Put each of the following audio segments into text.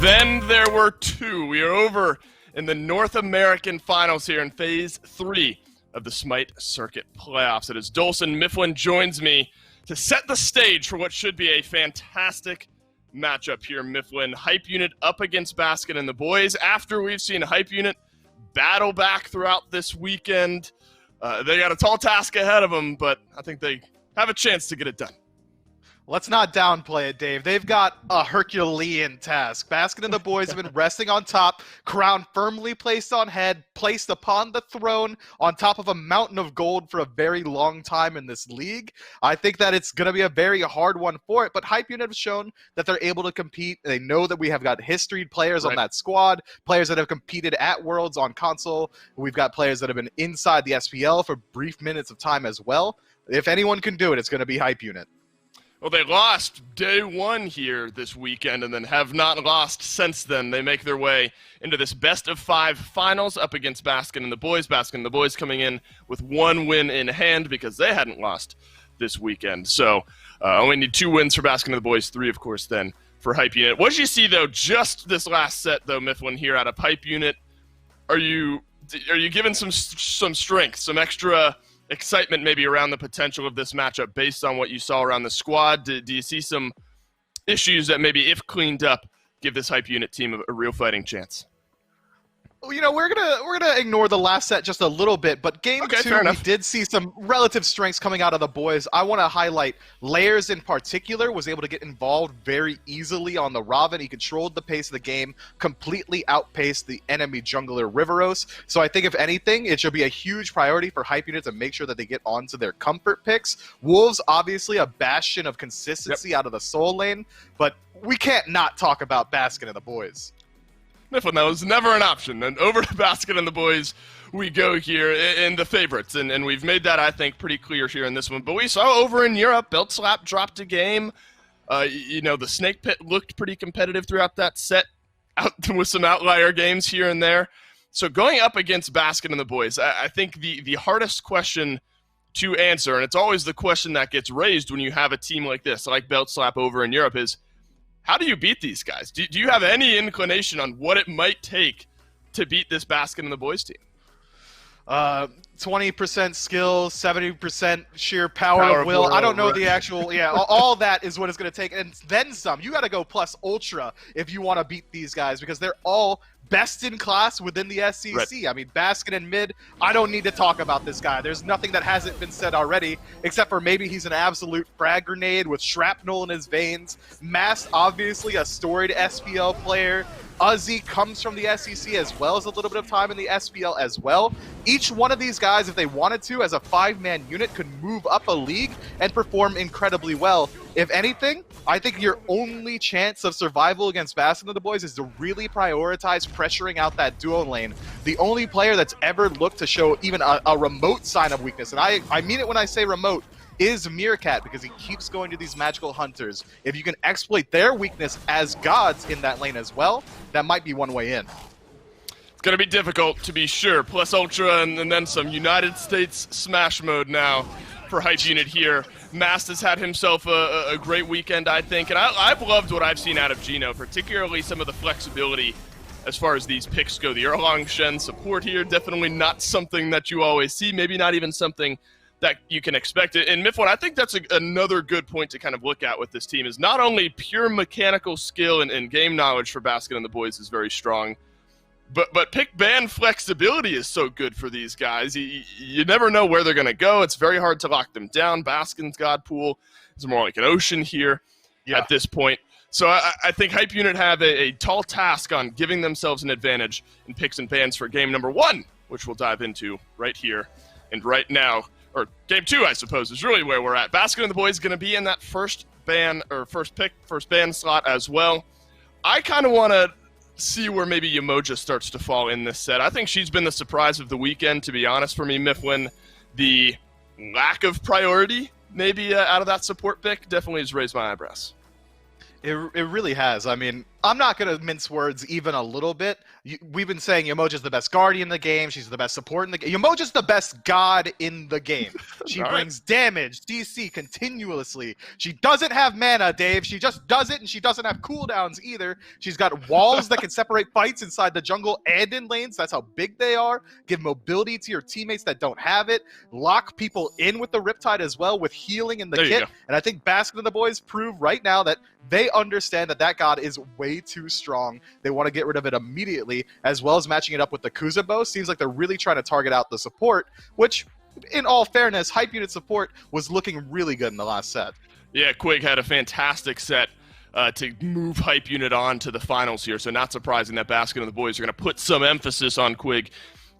then there were two. We are over in the North American Finals here in Phase 3 of the SMITE Circuit Playoffs. It is Dolson Mifflin joins me to set the stage for what should be a fantastic matchup here. Mifflin, Hype Unit up against Baskin and the boys. After we've seen Hype Unit battle back throughout this weekend, they got a tall task ahead of them, but I think they have a chance to get it done. Let's not downplay it, Dave. They've got a Herculean task. Baskin and the boys have been resting on top, crown firmly placed on head, placed upon the throne, on top of a mountain of gold for a very long time in this league. I think that it's going to be a very hard one for it, but Hype Unit have shown that they're able to compete. They know that we have got historied players on that squad, players that have competed at Worlds on console. We've got players that have been inside the SPL for brief minutes of time as well. If anyone can do it, it's going to be Hype Unit. Well, they lost day one here this weekend and then have not lost since then. They make their way into this best-of-5 finals up against Baskin and the boys. Baskin and the boys coming in with one win in hand because they hadn't lost this weekend. So only need 2 wins for Baskin and the boys, 3, of course, then for Hype Unit. What did you see, though, just this last set, though, Mifflin, here out of Hype Unit? Are you given some strength, some extra excitement maybe around the potential of this matchup based on what you saw around the squad? Do you see some issues that maybe, if cleaned up, give this Hype Unit team a real fighting chance? You know, we're gonna ignore the last set just a little bit, but game 2, we did see some relative strengths coming out of the boys. I want to highlight Layers in particular was able to get involved very easily on the Robin. He controlled the pace of the game, completely outpaced the enemy jungler Riveros. So I think if anything, it should be a huge priority for Hype Unit to make sure that they get onto their comfort picks. Wolves, obviously a bastion of consistency out of the soul lane, but we can't not talk about Baskin and the boys. Mifflin, that was never an option. And over to Baskin and the boys we go here in the favorites. And we've made that, I think, pretty clear here in this one. But we saw over in Europe, Belt Slap dropped a game. You know, the Snake Pit looked pretty competitive throughout that set, out with some outlier games here and there. So going up against Baskin and the boys, I think the hardest question to answer, and it's always the question that gets raised when you have a team like this, like Belt Slap over in Europe, is how do you beat these guys? Do you have any inclination on what it might take to beat this Baskin and the boys team? 20% skill, 70% sheer power of will. I don't know the actual, all that is what it's going to take. And then some. You got to go plus ultra if you want to beat these guys because they're all best in class within the SEC. Right. I mean, Baskin and mid, I don't need to talk about this guy. There's nothing that hasn't been said already, except for maybe he's an absolute frag grenade with shrapnel in his veins. Mast, obviously a storied SPL player. Uzi comes from the SEC as well as a little bit of time in the SPL as well. Each one of these guys, if they wanted to, as a 5-man unit, could move up a league and perform incredibly well. If anything, I think your only chance of survival against Baskin and the boys is to really prioritize pressuring out that duo lane. The only player that's ever looked to show even a remote sign of weakness, and I mean it when I say remote, is Meerkat, because he keeps going to these magical hunters. If you can exploit their weakness as gods in that lane as well, that might be one way in. It's going to be difficult, to be sure. Plus Ultra and then some United States Smash mode now for Hype Unit here. Mast has had himself a great weekend, I think, and I've loved what I've seen out of Gino, particularly some of the flexibility as far as these picks go. The Erlang Shen support here, definitely not something that you always see, maybe not even something that you can expect it. And Mifflin, I think that's another good point to kind of look at with this team is not only pure mechanical skill and game knowledge for Baskin and the boys is very strong, but pick ban flexibility is so good for these guys. You never know where they're going to go. It's very hard to lock them down. Baskin's God Pool is more like an ocean here at this point. So I think Hype Unit have a tall task on giving themselves an advantage in picks and bans for game number 1, which we'll dive into right here and right now. Or game 2, I suppose, is really where we're at. Baskin and the boys going to be in that first ban slot as well. I kind of want to see where maybe Yamoja starts to fall in this set. I think she's been the surprise of the weekend, to be honest, for me, Mifflin. The lack of priority, maybe out of that support pick, definitely has raised my eyebrows. It really has. I mean, I'm not going to mince words even a little bit. We've been saying Yomoja's the best guardian in the game. She's the best support in the game. Yomoja's the best god in the game. She brings damage, DC continuously. She doesn't have mana, Dave. She just does it, and she doesn't have cooldowns either. She's got walls that can separate fights inside the jungle and in lanes. That's how big they are. Give mobility to your teammates that don't have it. Lock people in with the Riptide as well with healing in the kit. And I think Baskin and the boys prove right now that they understand that that god is way too strong. They want to get rid of it immediately, as well as matching it up with the Kuzubo. Seems like they're really trying to target out the support, which, in all fairness, hype unit support was looking really good in the last set. Yeah, Quig had a fantastic set to move hype unit on to the finals here, so not surprising that Baskin and the boys are going to put some emphasis on Quig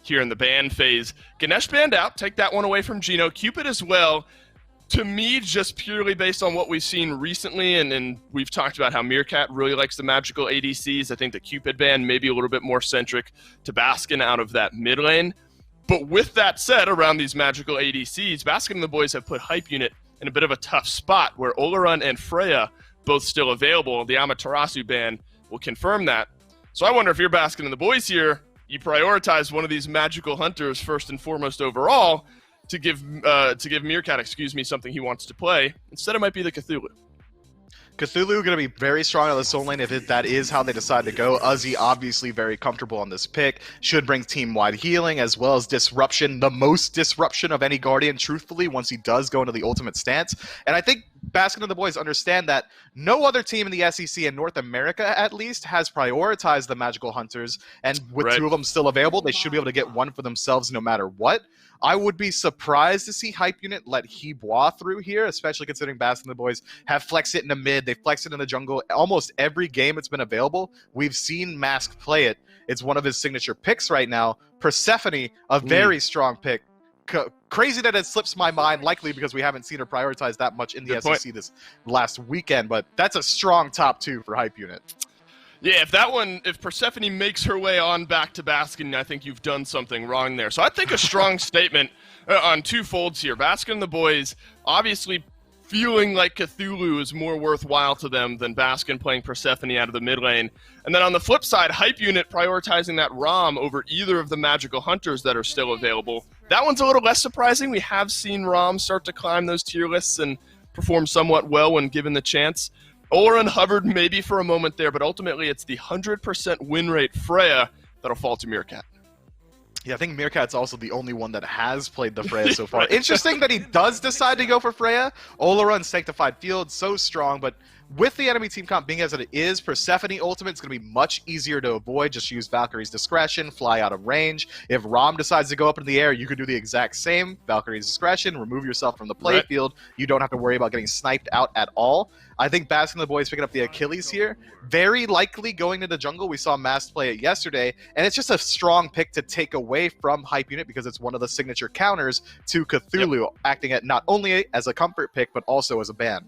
here in the ban phase. Ganesh banned out, take that one away from Gino. Cupid as well. To me, just purely based on what we've seen recently, and we've talked about how Meerkat really likes the magical ADCs, I think the Cupid ban may be a little bit more centric to Baskin out of that mid lane. But with that said, around these magical ADCs, Baskin and the boys have put hype unit in a bit of a tough spot where Olorun and Freya both still available. The Amaterasu ban will confirm that. So I wonder if you're Baskin and the boys here, you prioritize one of these magical hunters first and foremost overall, to give Meerkat, something he wants to play. Instead, it might be the Cthulhu. Cthulhu going to be very strong on the Soul Lane if that is how they decide to go. Uzi obviously very comfortable on this pick. Should bring team-wide healing as well as disruption. The most disruption of any Guardian, truthfully, once he does go into the ultimate stance. And I think Baskin and the boys understand that no other team in the SEC in North America, at least, has prioritized the magical hunters. And with two of them still available, they should be able to get one for themselves no matter what. I would be surprised to see Hype Unit let Hibois through here, especially considering Baskin and the boys have flexed it in the mid. They flexed it in the jungle. Almost every game it's been available, we've seen Mask play it. It's one of his signature picks right now. Persephone, a very strong pick. Crazy that it slips my mind, likely because we haven't seen her prioritize that much in the SEC this last weekend, but that's a strong top two for Hype Unit. Yeah, if Persephone makes her way on back to Baskin, I think you've done something wrong there. So I think a strong statement on two folds here. Baskin and the boys obviously feeling like Cthulhu is more worthwhile to them than Baskin playing Persephone out of the mid lane. And then on the flip side, Hype Unit prioritizing that Rom over either of the magical hunters that are still available. That one's a little less surprising. We have seen Rom start to climb those tier lists and perform somewhat well when given the chance. Olorun hovered maybe for a moment there, but ultimately it's the 100% win rate Freya that'll fall to Meerkat. Yeah, I think Meerkat's also the only one that has played the Freya so far. Interesting that he does decide to go for Freya. Olorun's Sanctified Field, so strong, but with the enemy team comp being as it is, Persephone ultimate is going to be much easier to avoid. Just use Valkyrie's Discretion, fly out of range. If Rom decides to go up in the air, you could do the exact same. Valkyrie's Discretion, remove yourself from the playfield. You don't have to worry about getting sniped out at all. I think Baskin and the boys picking up the Achilles here. Very likely going to the jungle. We saw Mast play it yesterday, and it's just a strong pick to take away from Hype Unit because it's one of the signature counters to Cthulhu, acting at not only as a comfort pick, but also as a ban.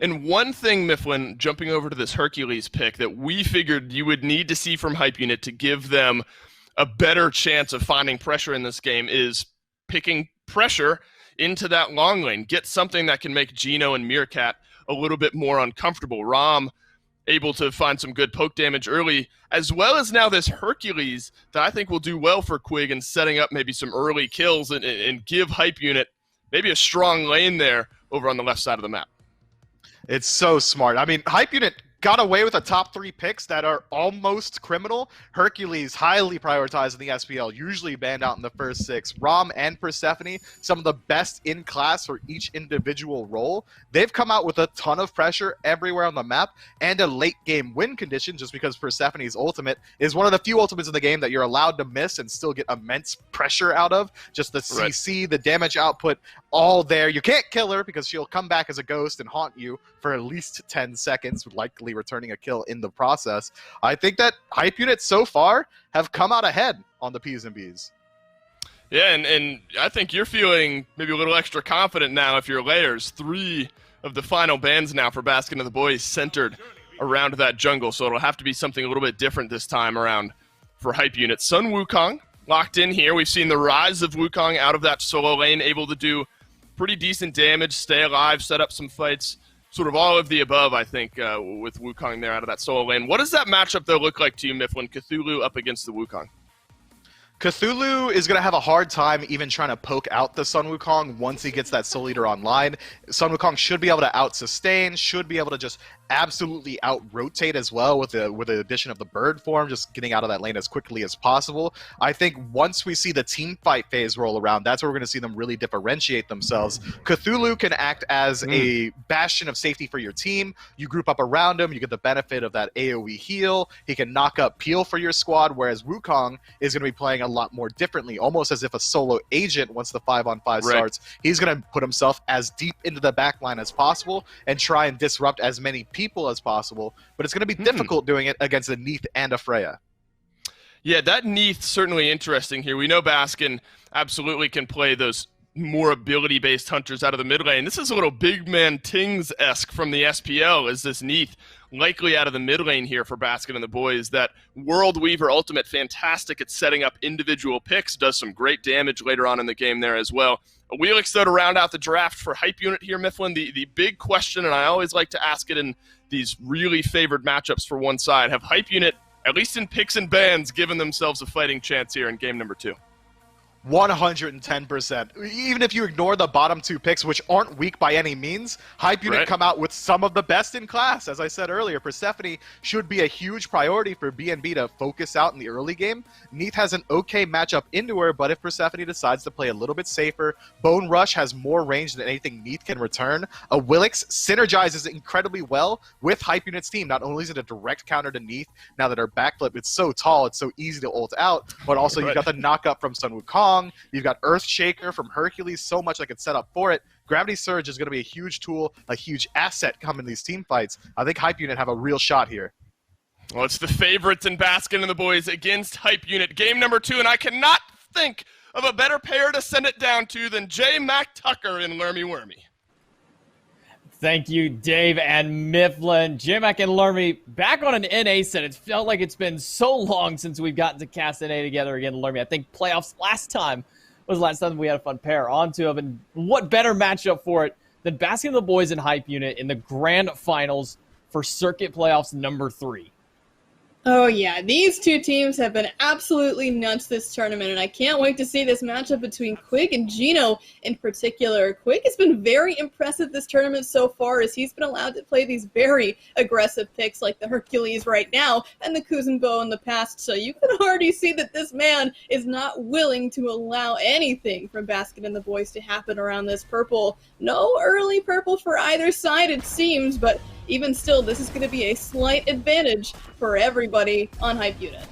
And one thing, Mifflin, jumping over to this Hercules pick that we figured you would need to see from Hype Unit to give them a better chance of finding pressure in this game is picking pressure into that long lane. Get something that can make Gino and Meerkat a little bit more uncomfortable. Rom able to find some good poke damage early, as well as now this Hercules that I think will do well for Quig in setting up maybe some early kills and give Hype Unit maybe a strong lane there over on the left side of the map. It's so smart. I mean, Hype Unit got away with the top three picks that are almost criminal. Hercules, highly prioritized in the SPL, usually banned out in the first six. Rom and Persephone, some of the best in class for each individual role. They've come out with a ton of pressure everywhere on the map and a late game win condition just because Persephone's ultimate is one of the few ultimates in the game that you're allowed to miss and still get immense pressure out of. Just the CC, the damage output, all there. You can't kill her because she'll come back as a ghost and haunt you for at least 10 seconds, likely returning a kill in the process. I think that Hype Units so far have come out ahead on the P's and B's. Yeah, and I think you're feeling maybe a little extra confident now if you're Layers. 3 of the final bans now for Baskin and the boys centered around that jungle, so it'll have to be something a little bit different this time around for Hype Unit. Sun Wukong locked in here. We've seen the rise of Wukong out of that solo lane, able to do pretty decent damage, stay alive, set up some fights sort of all of the above, I think, with Wukong there out of that solo lane. What does that matchup, though, look like to you, Mifflin? Cthulhu up against the Wukong? Cthulhu is going to have a hard time even trying to poke out the Sun Wukong once he gets that Soul Eater online. Sun Wukong should be able to out-sustain, should be able to just absolutely out-rotate as well with the addition of the bird form, just getting out of that lane as quickly as possible. I think once we see the team fight phase roll around, that's where we're going to see them really differentiate themselves. Cthulhu can act as a bastion of safety for your team. You group up around him, you get the benefit of that AoE heal. He can knock up Peel for your squad, whereas Wukong is going to be playing a lot more differently, almost as if a solo agent, once the 5-on-5 starts, he's going to put himself as deep into the backline as possible and try and disrupt as many people as possible, but it's going to be difficult doing it against a Neath and a Freya. Yeah, that Neath certainly interesting here. We know Baskin absolutely can play those more ability-based hunters out of the mid lane. This is a little big man Tings-esque from the SPL, is this Neath likely out of the mid lane here for Baskin and the boys. That World Weaver ultimate, fantastic at setting up individual picks, does some great damage later on in the game there as well. A Wheelix, though, to round out the draft for Hype Unit here, Mifflin, the big question, and I always like to ask it in these really favored matchups for one side, have Hype Unit, at least in picks and bans, given themselves a fighting chance here in game number 2? 110%. Even if you ignore the bottom 2 picks, which aren't weak by any means, Hype Unit come out with some of the best in class. As I said earlier, Persephone should be a huge priority for BNB to focus out in the early game. Neath has an okay matchup into her, but if Persephone decides to play a little bit safer, Bone Rush has more range than anything Neath can return. A Willix synergizes incredibly well with Hype Unit's team. Not only is it a direct counter to Neath, now that her backflip, it's so tall, it's so easy to ult out, but also you've got the knock-up from Sun Wukong. You've got Earthshaker from Hercules, so much I could set up for it. Gravity Surge is going to be a huge tool, a huge asset coming in these team fights. I think Hype Unit have a real shot here. Well, it's the favorites in Baskin and the boys against Hype Unit. Game number 2, and I cannot think of a better pair to send it down to than J. Mac Tucker and Lermy Wormy. Thank you, Dave and Mifflin. J-Mac and Lermy back on an NA set. It felt like it's been so long since we've gotten to cast NA together again, Lermy. I think playoffs last time was the last time we had a fun pair onto them. And what better matchup for it than Baskin and the boys in Hype Unit in the grand finals for circuit playoffs number 3. Oh yeah, these two teams have been absolutely nuts this tournament, and I can't wait to see this matchup between Quig and Gino in particular. Quig has been very impressive this tournament so far, as he's been allowed to play these very aggressive picks like the Hercules right now and the Kuzenbo in the past, so you can already see that this man is not willing to allow anything from Baskin and the boys to happen around this purple. No early purple for either side, it seems, but even still, this is going to be a slight advantage for everybody on Hype Unit.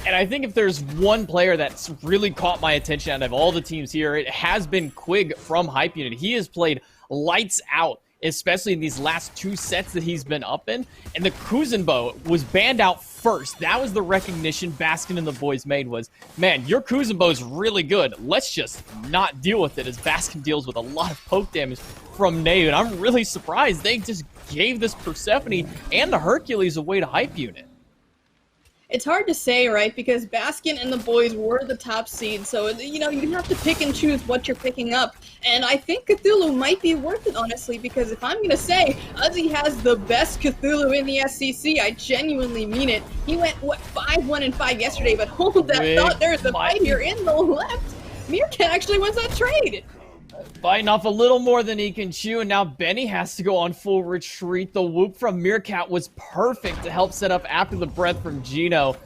And I think if there's one player that's really caught my attention out of all the teams here, it has been Quig from Hype Unit. He has played lights out, especially in these last 2 sets that he's been up in. And the Kuzenbo was banned out first. That was the recognition Baskin and the boys made was, man, your Kuzenbo is really good. Let's just not deal with it, as Baskin deals with a lot of poke damage from Nave. And I'm really surprised they just gave this Persephone and the Hercules away to Hype Unit. It's hard to say, right? Because Baskin and the boys were the top seed, so, you know, you have to pick and choose what you're picking up. And I think Cthulhu might be worth it, honestly, because if I'm going to say Uzi has the best Cthulhu in the SCC, I genuinely mean it. He went, 5-1-5 yesterday, but hold that thought, there's a fight here in the left. Meerkat actually wins that trade. Biting off a little more than he can chew, and now Benny has to go on full retreat. The whoop from Meerkat was perfect to help set up after the breath from Gino.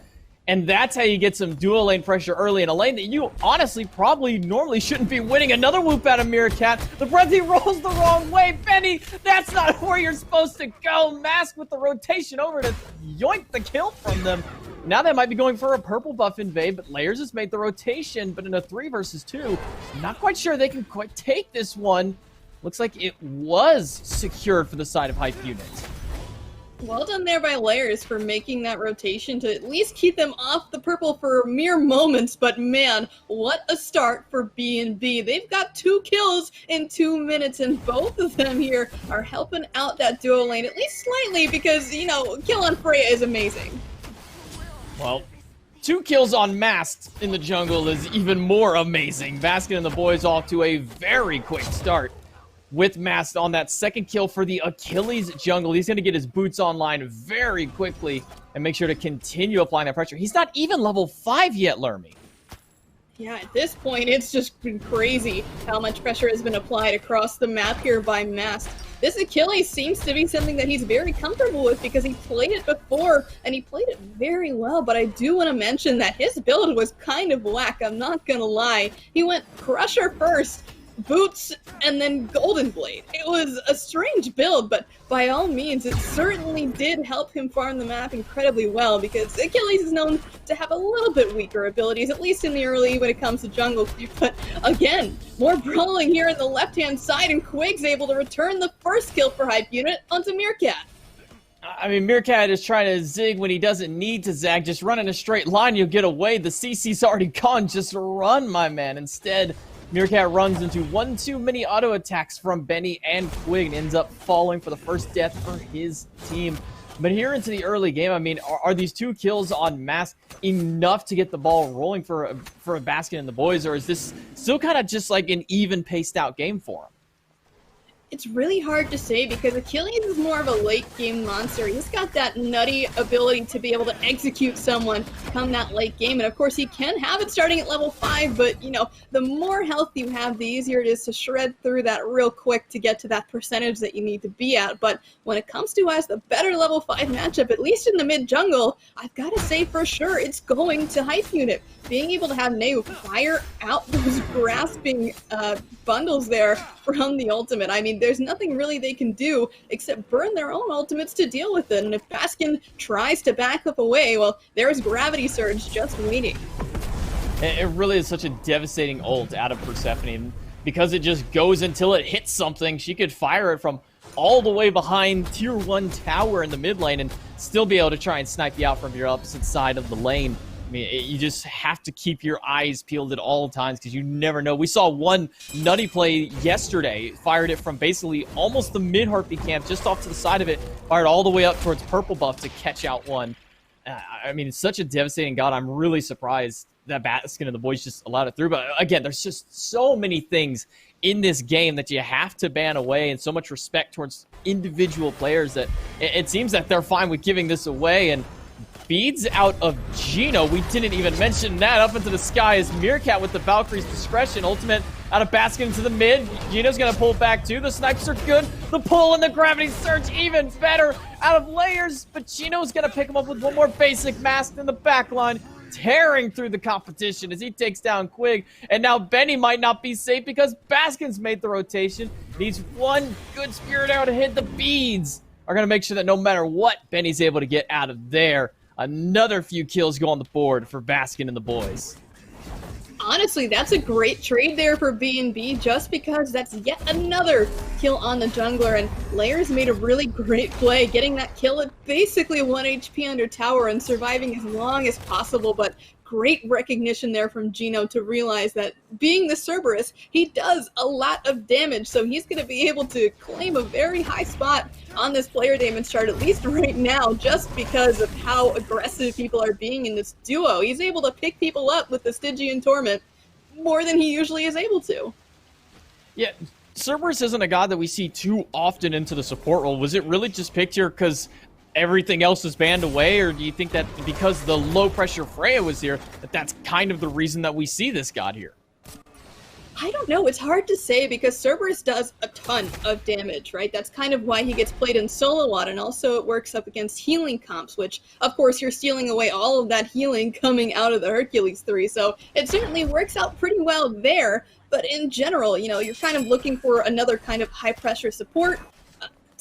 And that's how you get some dual lane pressure early in a lane that you honestly probably normally shouldn't be winning. Another whoop out of Meerkat. The breath, he rolls the wrong way. Benny, that's not where you're supposed to go. Mask with the rotation over to yoink the kill from them. Now they might be going for a purple buff invade, but Layers has made the rotation, but in a 3 versus 2, not quite sure they can quite take this one. Looks like it was secured for the side of Hype Unit. Well done there by Layers for making that rotation to at least keep them off the purple for mere moments, but man, what a start for B&B. They've got 2 kills in 2 minutes, and both of them here are helping out that duo lane, at least slightly, because, you know, kill on Freya is amazing. Well, 2 kills on Masked in the jungle is even more amazing. Baskin and the boys off to a very quick start. with Mast on that second kill for the Achilles jungle. He's going to get his boots online very quickly and make sure to continue applying that pressure. He's not even level 5 yet, Lermy. Yeah, at this point, it's just been crazy how much pressure has been applied across the map here by Mast. This Achilles seems to be something that he's very comfortable with because he played it before, and he played it very well, but I do want to mention that his build was kind of whack, I'm not gonna lie. He went Crusher first, Boots, and then Golden Blade. It was a strange build, but by all means, it certainly did help him farm the map incredibly well because Achilles is known to have a little bit weaker abilities, at least in the early when it comes to jungle creep. But again, more brawling here on the left-hand side, and Quig's able to return the first kill for Hype Unit onto Meerkat. I mean, Meerkat is trying to zig when he doesn't need to zag. Just run in a straight line, you'll get away. The CC's already gone. Just run, my man. Instead, Meerkat runs into one too many auto attacks from Benny and Quig and ends up falling for the first death for his team. But here into the early game, I mean, are these 2 kills on Mask enough to get the ball rolling for a Baskin and the boys, or is this still kind of just like an even paced out game for him? It's really hard to say because Achilles is more of a late game monster. He's got that nutty ability to be able to execute someone come that late game. And of course he can have it starting at level 5, but you know, the more health you have, the easier it is to shred through that real quick to get to that percentage that you need to be at. But when it comes to as the better level 5 matchup, at least in the mid jungle, I've got to say for sure it's going to Hype Unit. Being able to have Neu fire out those grasping bundles there from the ultimate. I mean, there's nothing really they can do except burn their own ultimates to deal with it. And if Baskin tries to back up away, well, there's Gravity Surge just waiting. It really is such a devastating ult out of Persephone. Because it just goes until it hits something, she could fire it from all the way behind tier 1 tower in the mid lane and still be able to try and snipe you out from your opposite side of the lane. I mean, you just have to keep your eyes peeled at all times because you never know. We saw one nutty play yesterday, fired it from basically almost the mid-heartbeat camp, just off to the side of it, fired all the way up towards purple buff to catch out one. I mean, it's such a devastating god. I'm really surprised that Baskin and the boys just allowed it through. But again, there's just so many things in this game that you have to ban away, and so much respect towards individual players that it seems that they're fine with giving this away. And beads out of Gino. We didn't even mention that. Up into the sky is Meerkat with the Valkyrie's discretion. Ultimate out of Baskin into the mid. Gino's going to pull back too. The snipes are good. The pull and the gravity surge even better out of layers. But Gino's going to pick him up with one more basic mask in the back line, tearing through the competition as he takes down Quig. And now Benny might not be safe because Baskin's made the rotation. Needs one good spirit arrow to hit. The beads are going to make sure that no matter what, Benny's able to get out of there. Another few kills go on the board for Baskin and the boys. Honestly, that's a great trade there for B&B just because that's yet another kill on the jungler, and Layers made a really great play getting that kill at basically 1 HP under tower and surviving as long as possible, but great recognition there from Gino to realize that being the Cerberus, he does a lot of damage, so he's going to be able to claim a very high spot on this player damage chart, at least right now, just because of how aggressive people are being in this duo. He's able to pick people up with the Stygian Torment more than he usually is able to. Yeah, Cerberus isn't a god that we see too often into the support role. Was it really just picked here because everything else is banned away, or do you think that because the low-pressure Freya was here, that that's kind of the reason that we see this god here? I don't know. It's hard to say because Cerberus does a ton of damage, right? That's kind of why he gets played in solo a lot, and also it works up against healing comps, which, of course, you're stealing away all of that healing coming out of the Hercules 3, so it certainly works out pretty well there, but in general, you know, you're kind of looking for another kind of high-pressure support.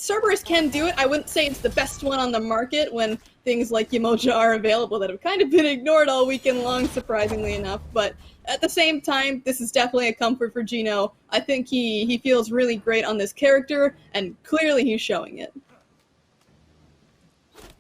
Cerberus can do it. I wouldn't say it's the best one on the market when things like Yamoja are available that have kind of been ignored all weekend long, surprisingly enough. But at the same time, this is definitely a comfort for Gino. I think he feels really great on this character, and clearly he's showing it.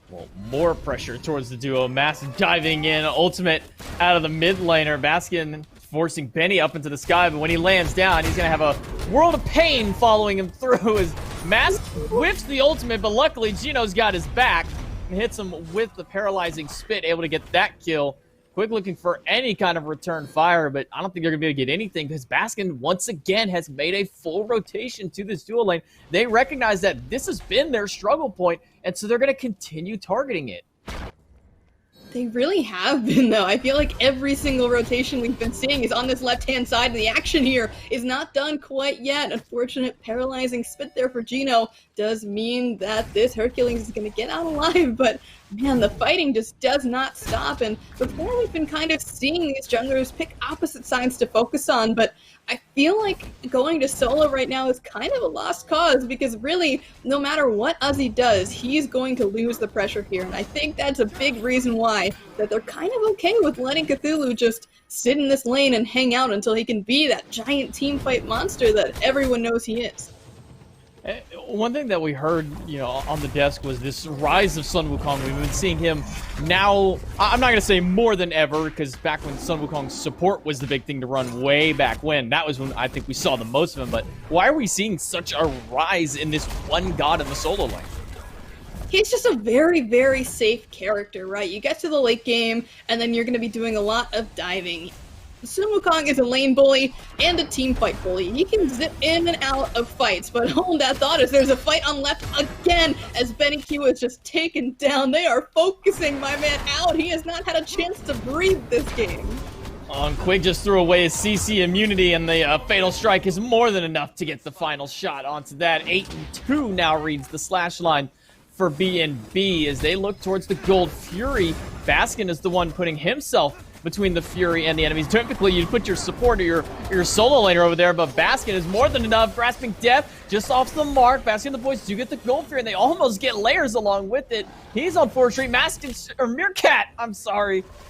Well, more pressure towards the duo. Mass diving in, ultimate out of the mid laner. Baskin forcing Benny up into the sky, but when he lands down, he's going to have a world of pain following him through as Mask whiffs the ultimate, but luckily Gino's got his back and hits him with the paralyzing spit, able to get that kill. Quick looking for any kind of return fire, but I don't think they're going to be able to get anything because Baskin, once again, has made a full rotation to this dual lane. They recognize that this has been their struggle point, and so they're going to continue targeting it. They really have been, though. I feel like every single rotation we've been seeing is on this left-hand side, and the action here is not done quite yet. Unfortunate paralyzing spit there for Gino does mean that this Hercules is going to get out alive, but man, the fighting just does not stop. And before, we've been kind of seeing these junglers pick opposite sides to focus on, but I feel like going to solo right now is kind of a lost cause because really, no matter what Uzi does, he's going to lose the pressure here. And I think that's a big reason why that they're kind of okay with letting Cthulhu just sit in this lane and hang out until he can be that giant team fight monster that everyone knows he is. One thing that we heard, on the desk was this rise of Sun Wukong. We've been seeing him now, I'm not going to say more than ever, because back when Sun Wukong's support was the big thing to run way back when, that was when I think we saw the most of him. But why are we seeing such a rise in this one god in the solo lane? He's just a very, very safe character, right? You get to the late game, and then you're going to be doing a lot of diving. Sun Wukong is a lane bully and a team fight bully. He can zip in and out of fights, but hold that thought as there's a fight on left again as Benny Q is just taken down. They are focusing my man out. He has not had a chance to breathe this game. Quig just threw away his CC immunity, and the Fatal Strike is more than enough to get the final shot onto that. 8-2 now reads the slash line for B&B as they look towards the Gold Fury. Baskin is the one putting himself between the Fury and the enemies. Typically, you'd put your support or your solo laner over there, but Baskin is more than enough. Grasping Death just off the mark. Baskin and the boys do get the Gold Fury, and they almost get layers along with it. He's on full retreat. Meerkat,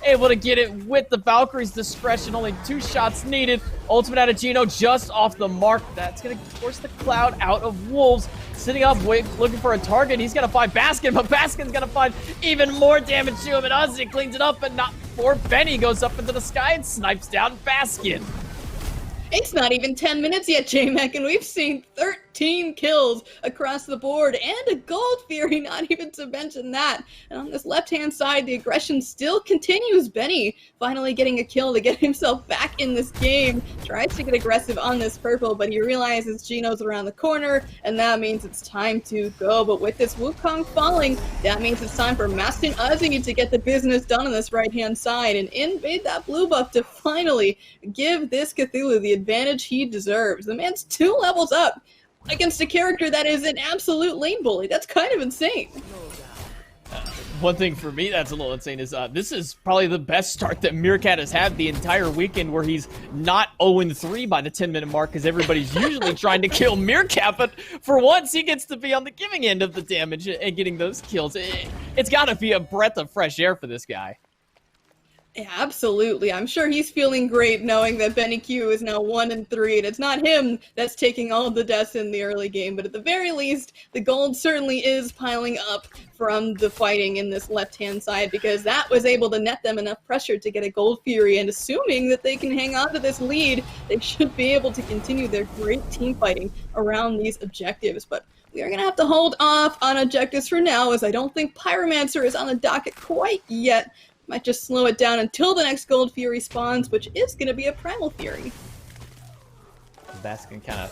able to get it with the Valkyrie's discretion. Only 2 shots needed. Ultimate out of Gino just off the mark. That's going to force the Cloud out of Wolves. Sitting up, looking for a target. He's going to find Baskin, but Baskin's going to find even more damage to him. And Uzi cleans it up, but not before Benny goes up into the sky and snipes down Baskin. It's not even 10 minutes yet, J-Mac, and we've seen 13 kills across the board and a Gold Fury, not even to mention that. And on this left-hand side, the aggression still continues. Benny finally getting a kill to get himself back in this game. Tries to get aggressive on this purple, but he realizes Gino's around the corner, and that means it's time to go. But with this Wukong falling, that means it's time for Master and Uzi to get the business done on this right-hand side and invade that blue buff to finally give this Cthulhu the advantage he deserves. The man's 2 levels up against a character that is an absolute lane bully. That's kind of insane. One thing for me that's a little insane is this is probably the best start that Meerkat has had the entire weekend, where he's not 0-3 by the 10-minute mark because everybody's usually trying to kill Meerkat, but for once he gets to be on the giving end of the damage and getting those kills. It's got to be a breath of fresh air for this guy. Yeah, absolutely. I'm sure he's feeling great knowing that Benny Q is now 1-3, and it's not him that's taking all of the deaths in the early game, but at the very least, the gold certainly is piling up from the fighting in this left-hand side, because that was able to net them enough pressure to get a Gold Fury, and assuming that they can hang on to this lead, they should be able to continue their great team fighting around these objectives. But we are going to have to hold off on objectives for now, as I don't think Pyromancer is on the docket quite yet. Might just slow it down until the next Gold Fury spawns, which is going to be a Primal Fury. Baskin kind of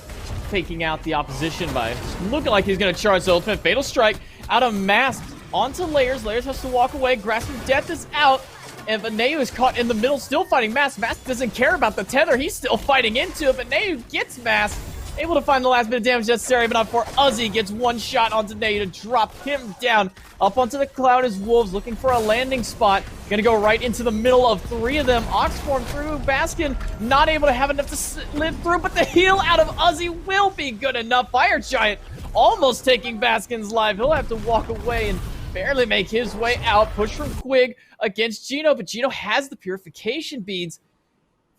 faking out the opposition by looking like he's going to charge the ultimate. Fatal Strike out of Mask onto Layers. Layers has to walk away. Grasping Death is out. And Neu is caught in the middle, still fighting Mask. Mask doesn't care about the tether. He's still fighting into it, but Neu gets Mask. Able to find the last bit of damage necessary, but not for Uzi. Gets 1 shot onto Neu to drop him down. Up onto the Cloud is Wolves, looking for a landing spot. Gonna go right into the middle of 3 of them. Oxform through. Baskin not able to have enough to live through, but the heal out of Uzi will be good enough. Fire Giant almost taking Baskin's life. He'll have to walk away and barely make his way out. Push from Quig against Gino, but Gino has the purification beads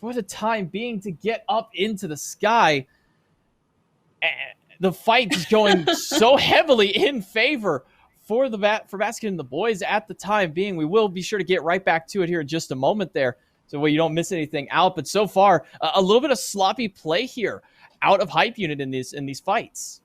for the time being to get up into the sky. The fight is going so heavily in favor for Baskin and the boys at the time being. We will be sure to get right back to it here in just a moment there, so you don't miss anything out. But so far, a little bit of sloppy play here out of Hype Unit in these fights.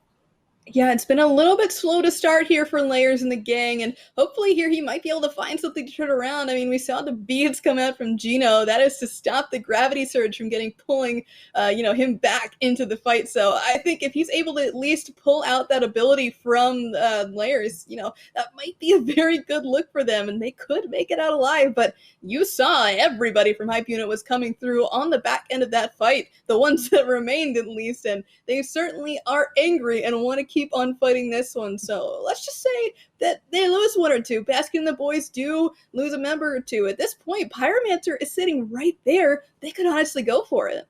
Yeah, it's been a little bit slow to start here for Layers in the gang, and hopefully here he might be able to find something to turn around. I mean, we saw the beads come out from Gino. That is to stop the gravity surge from pulling, him back into the fight. So I think if he's able to at least pull out that ability from Layers, that might be a very good look for them, and they could make it out alive. But you saw everybody from Hype Unit was coming through on the back end of that fight, the ones that remained at least, and they certainly are angry and want to keep on fighting this one. So let's just say that they lose one or two. Baskin and the boys do lose a member or two. At this point, Pyromancer is sitting right there. They could honestly go for it.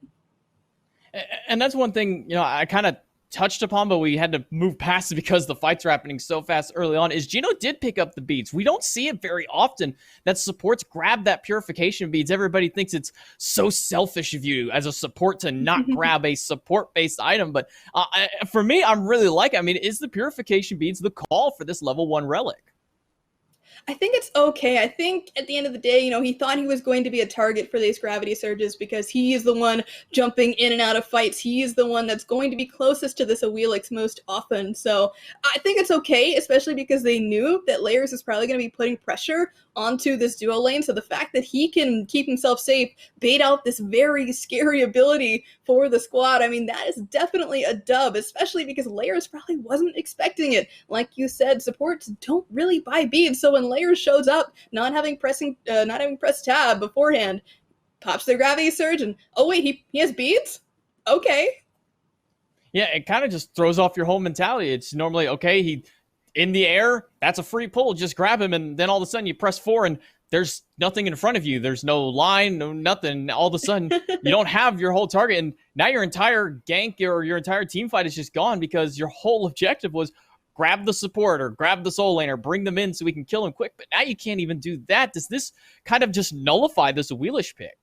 And that's one thing, I kind of touched upon, but we had to move past it because the fights are happening so fast early on, is Gino did pick up the beads. We don't see it very often that supports grab that purification beads. Everybody thinks it's so selfish of you as a support to not grab a support-based item, but for me, I'm really like, is the purification beads the call for this level 1 relic? I think it's okay. I think at the end of the day, he thought he was going to be a target for these gravity surges because he is the one jumping in and out of fights. He is the one that's going to be closest to this Awilix most often. So I think it's okay, especially because they knew that Layers is probably going to be putting pressure onto this duo lane. So the fact that he can keep himself safe, bait out this very scary ability for the squad, that is definitely a dub, especially because Layers probably wasn't expecting it. Like you said, supports don't really buy beads, so when Layers shows up, not having pressed tab beforehand, pops their gravity surge, and oh wait, he has beads? Okay. Yeah, it kind of just throws off your whole mentality. It's normally, okay, he in the air, that's a free pull, just grab him, and then all of a sudden you press 4 and there's nothing in front of you. There's no line, no nothing. All of a sudden, you don't have your whole target, and now your entire gank or your entire team fight is just gone because your whole objective was grab the support or grab the soul lane or bring them in so we can kill them quick. But now you can't even do that. Does this kind of just nullify this Wheelish pick?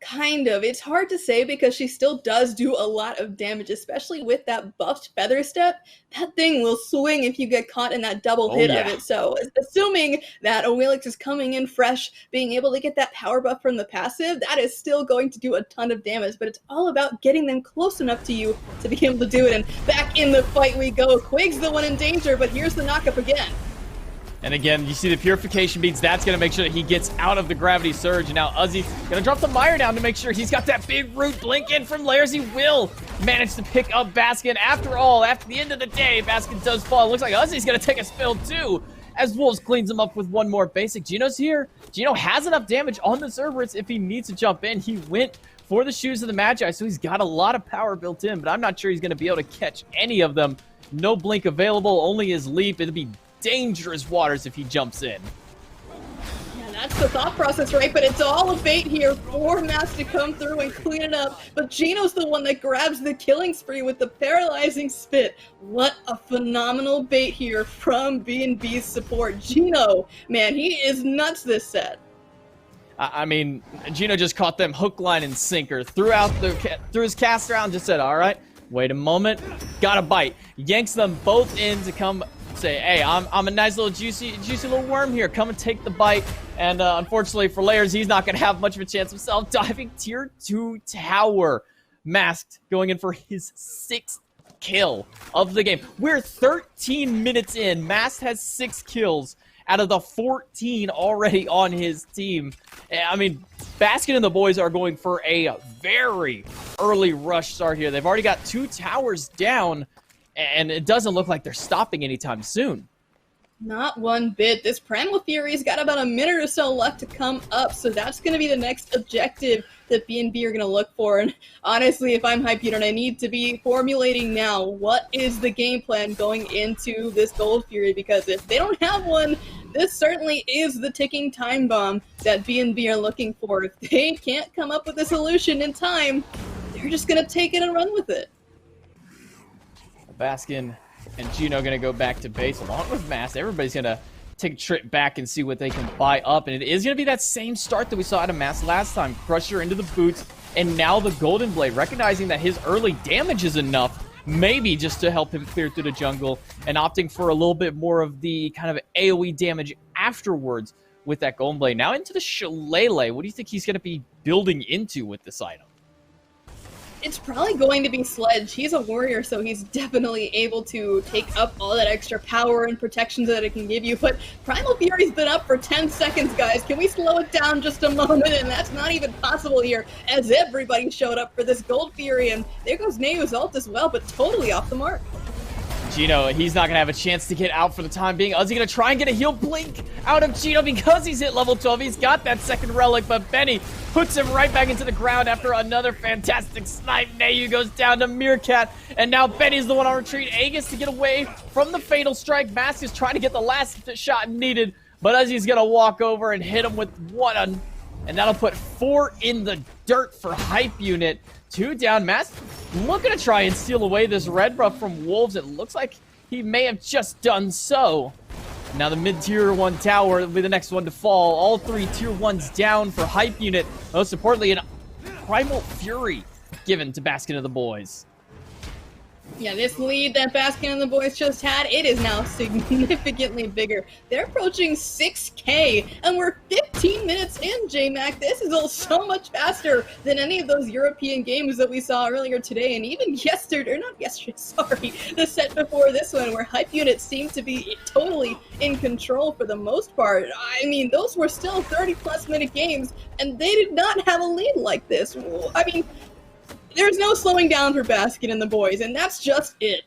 Kind of. It's hard to say because she still does do a lot of damage, especially with that buffed feather step. That thing will swing if you get caught in that double hit of it. So assuming that Awilix is coming in fresh, being able to get that power buff from the passive, that is still going to do a ton of damage. But it's all about getting them close enough to you to be able to do it. And back in the fight we go. Quig's the one in danger, but here's the knockup again. And again, you see the purification beads. That's going to make sure that he gets out of the gravity surge. And now Uzi's going to drop the mire down to make sure he's got that big root blink in from Layers. He will manage to pick up Baskin. After all, after the end of the day, Baskin does fall. It looks like Uzi's going to take a spill too, as Wolves cleans him up with one more basic. Gino's here. Gino has enough damage on the Cerberus if he needs to jump in. He went for the Shoes of the Magi, so he's got a lot of power built in, but I'm not sure he's going to be able to catch any of them. No blink available, only his leap. It'll be dangerous waters if he jumps in. Yeah, that's the thought process, right? But it's all a bait here for Mass to come through and clean it up. But Gino's the one that grabs the killing spree with the paralyzing spit. What a phenomenal bait here from B&B's support. Gino, man, he is nuts this set. Gino just caught them hook, line, and sinker. Threw his cast around, just said, all right, wait a moment, got a bite. Yanks them both in to come say, hey, I'm a nice little juicy little worm here. Come and take the bite. And unfortunately for Layers, he's not going to have much of a chance himself. Diving tier 2 tower. Masked going in for his 6th kill of the game. We're 13 minutes in. Masked has 6 kills out of the 14 already on his team. Baskin and the boys are going for a very early rush start here. They've already got 2 towers down, and it doesn't look like they're stopping anytime soon. Not one bit. This Primal Fury's got about a minute or so left to come up, so that's going to be the next objective that B&B are going to look for. And honestly, if I'm Hype Unit, I need to be formulating now what is the game plan going into this Gold Fury, because if they don't have one, this certainly is the ticking time bomb that B&B are looking for. If they can't come up with a solution in time, they're just going to take it and run with it. Baskin and Gino going to go back to base along with Mass. Everybody's going to take a trip back and see what they can buy up. And it is going to be that same start that we saw out of Mass last time. Crusher into the boots, and now the Golden Blade, recognizing that his early damage is enough, maybe just to help him clear through the jungle, and opting for a little bit more of the kind of AoE damage afterwards with that Golden Blade. Now into the Shillelagh. What do you think he's going to be building into with this item? It's probably going to be Sledge. He's a warrior, so he's definitely able to take up all that extra power and protection that it can give you. But Primal Fury's been up for 10 seconds, guys. Can we slow it down just a moment? And that's not even possible here, as everybody showed up for this Gold Fury. And there goes Nayu's ult as well, but totally off the mark. Gino, he's not going to have a chance to get out for the time being. Is he going to try and get a heal blink out of Gino because he's hit level 12? He's got that second relic, but Benny puts him right back into the ground after another fantastic snipe. Nayu goes down to Meerkat, and now Benny's the one on retreat. Aegis to get away from the Fatal Strike. Mask is trying to get the last shot needed, but Uzi's going to walk over and hit him with one, and that'll put 4 in the dirt for Hype Unit. 2 down. Mask looking to try and steal away this red buff from Wolves. It looks like he may have just done so. Now the mid-tier 1 tower will be the next one to fall. All 3 tier 1s down for Hype Unit. Most importantly, an Primal Fury given to Baskin and the boys. Yeah, this lead that Baskin and the boys just had, it is now significantly bigger. They're approaching 6K, and we're 15 minutes in, J-Mac. This is all so much faster than any of those European games that we saw earlier today, and even yesterday, or not yesterday, sorry, the set before this one, where Hype Unit seemed to be totally in control for the most part. I mean, those were still 30-plus minute games, and they did not have a lead like this. I mean, there's no slowing down for Baskin and the boys, and that's just it.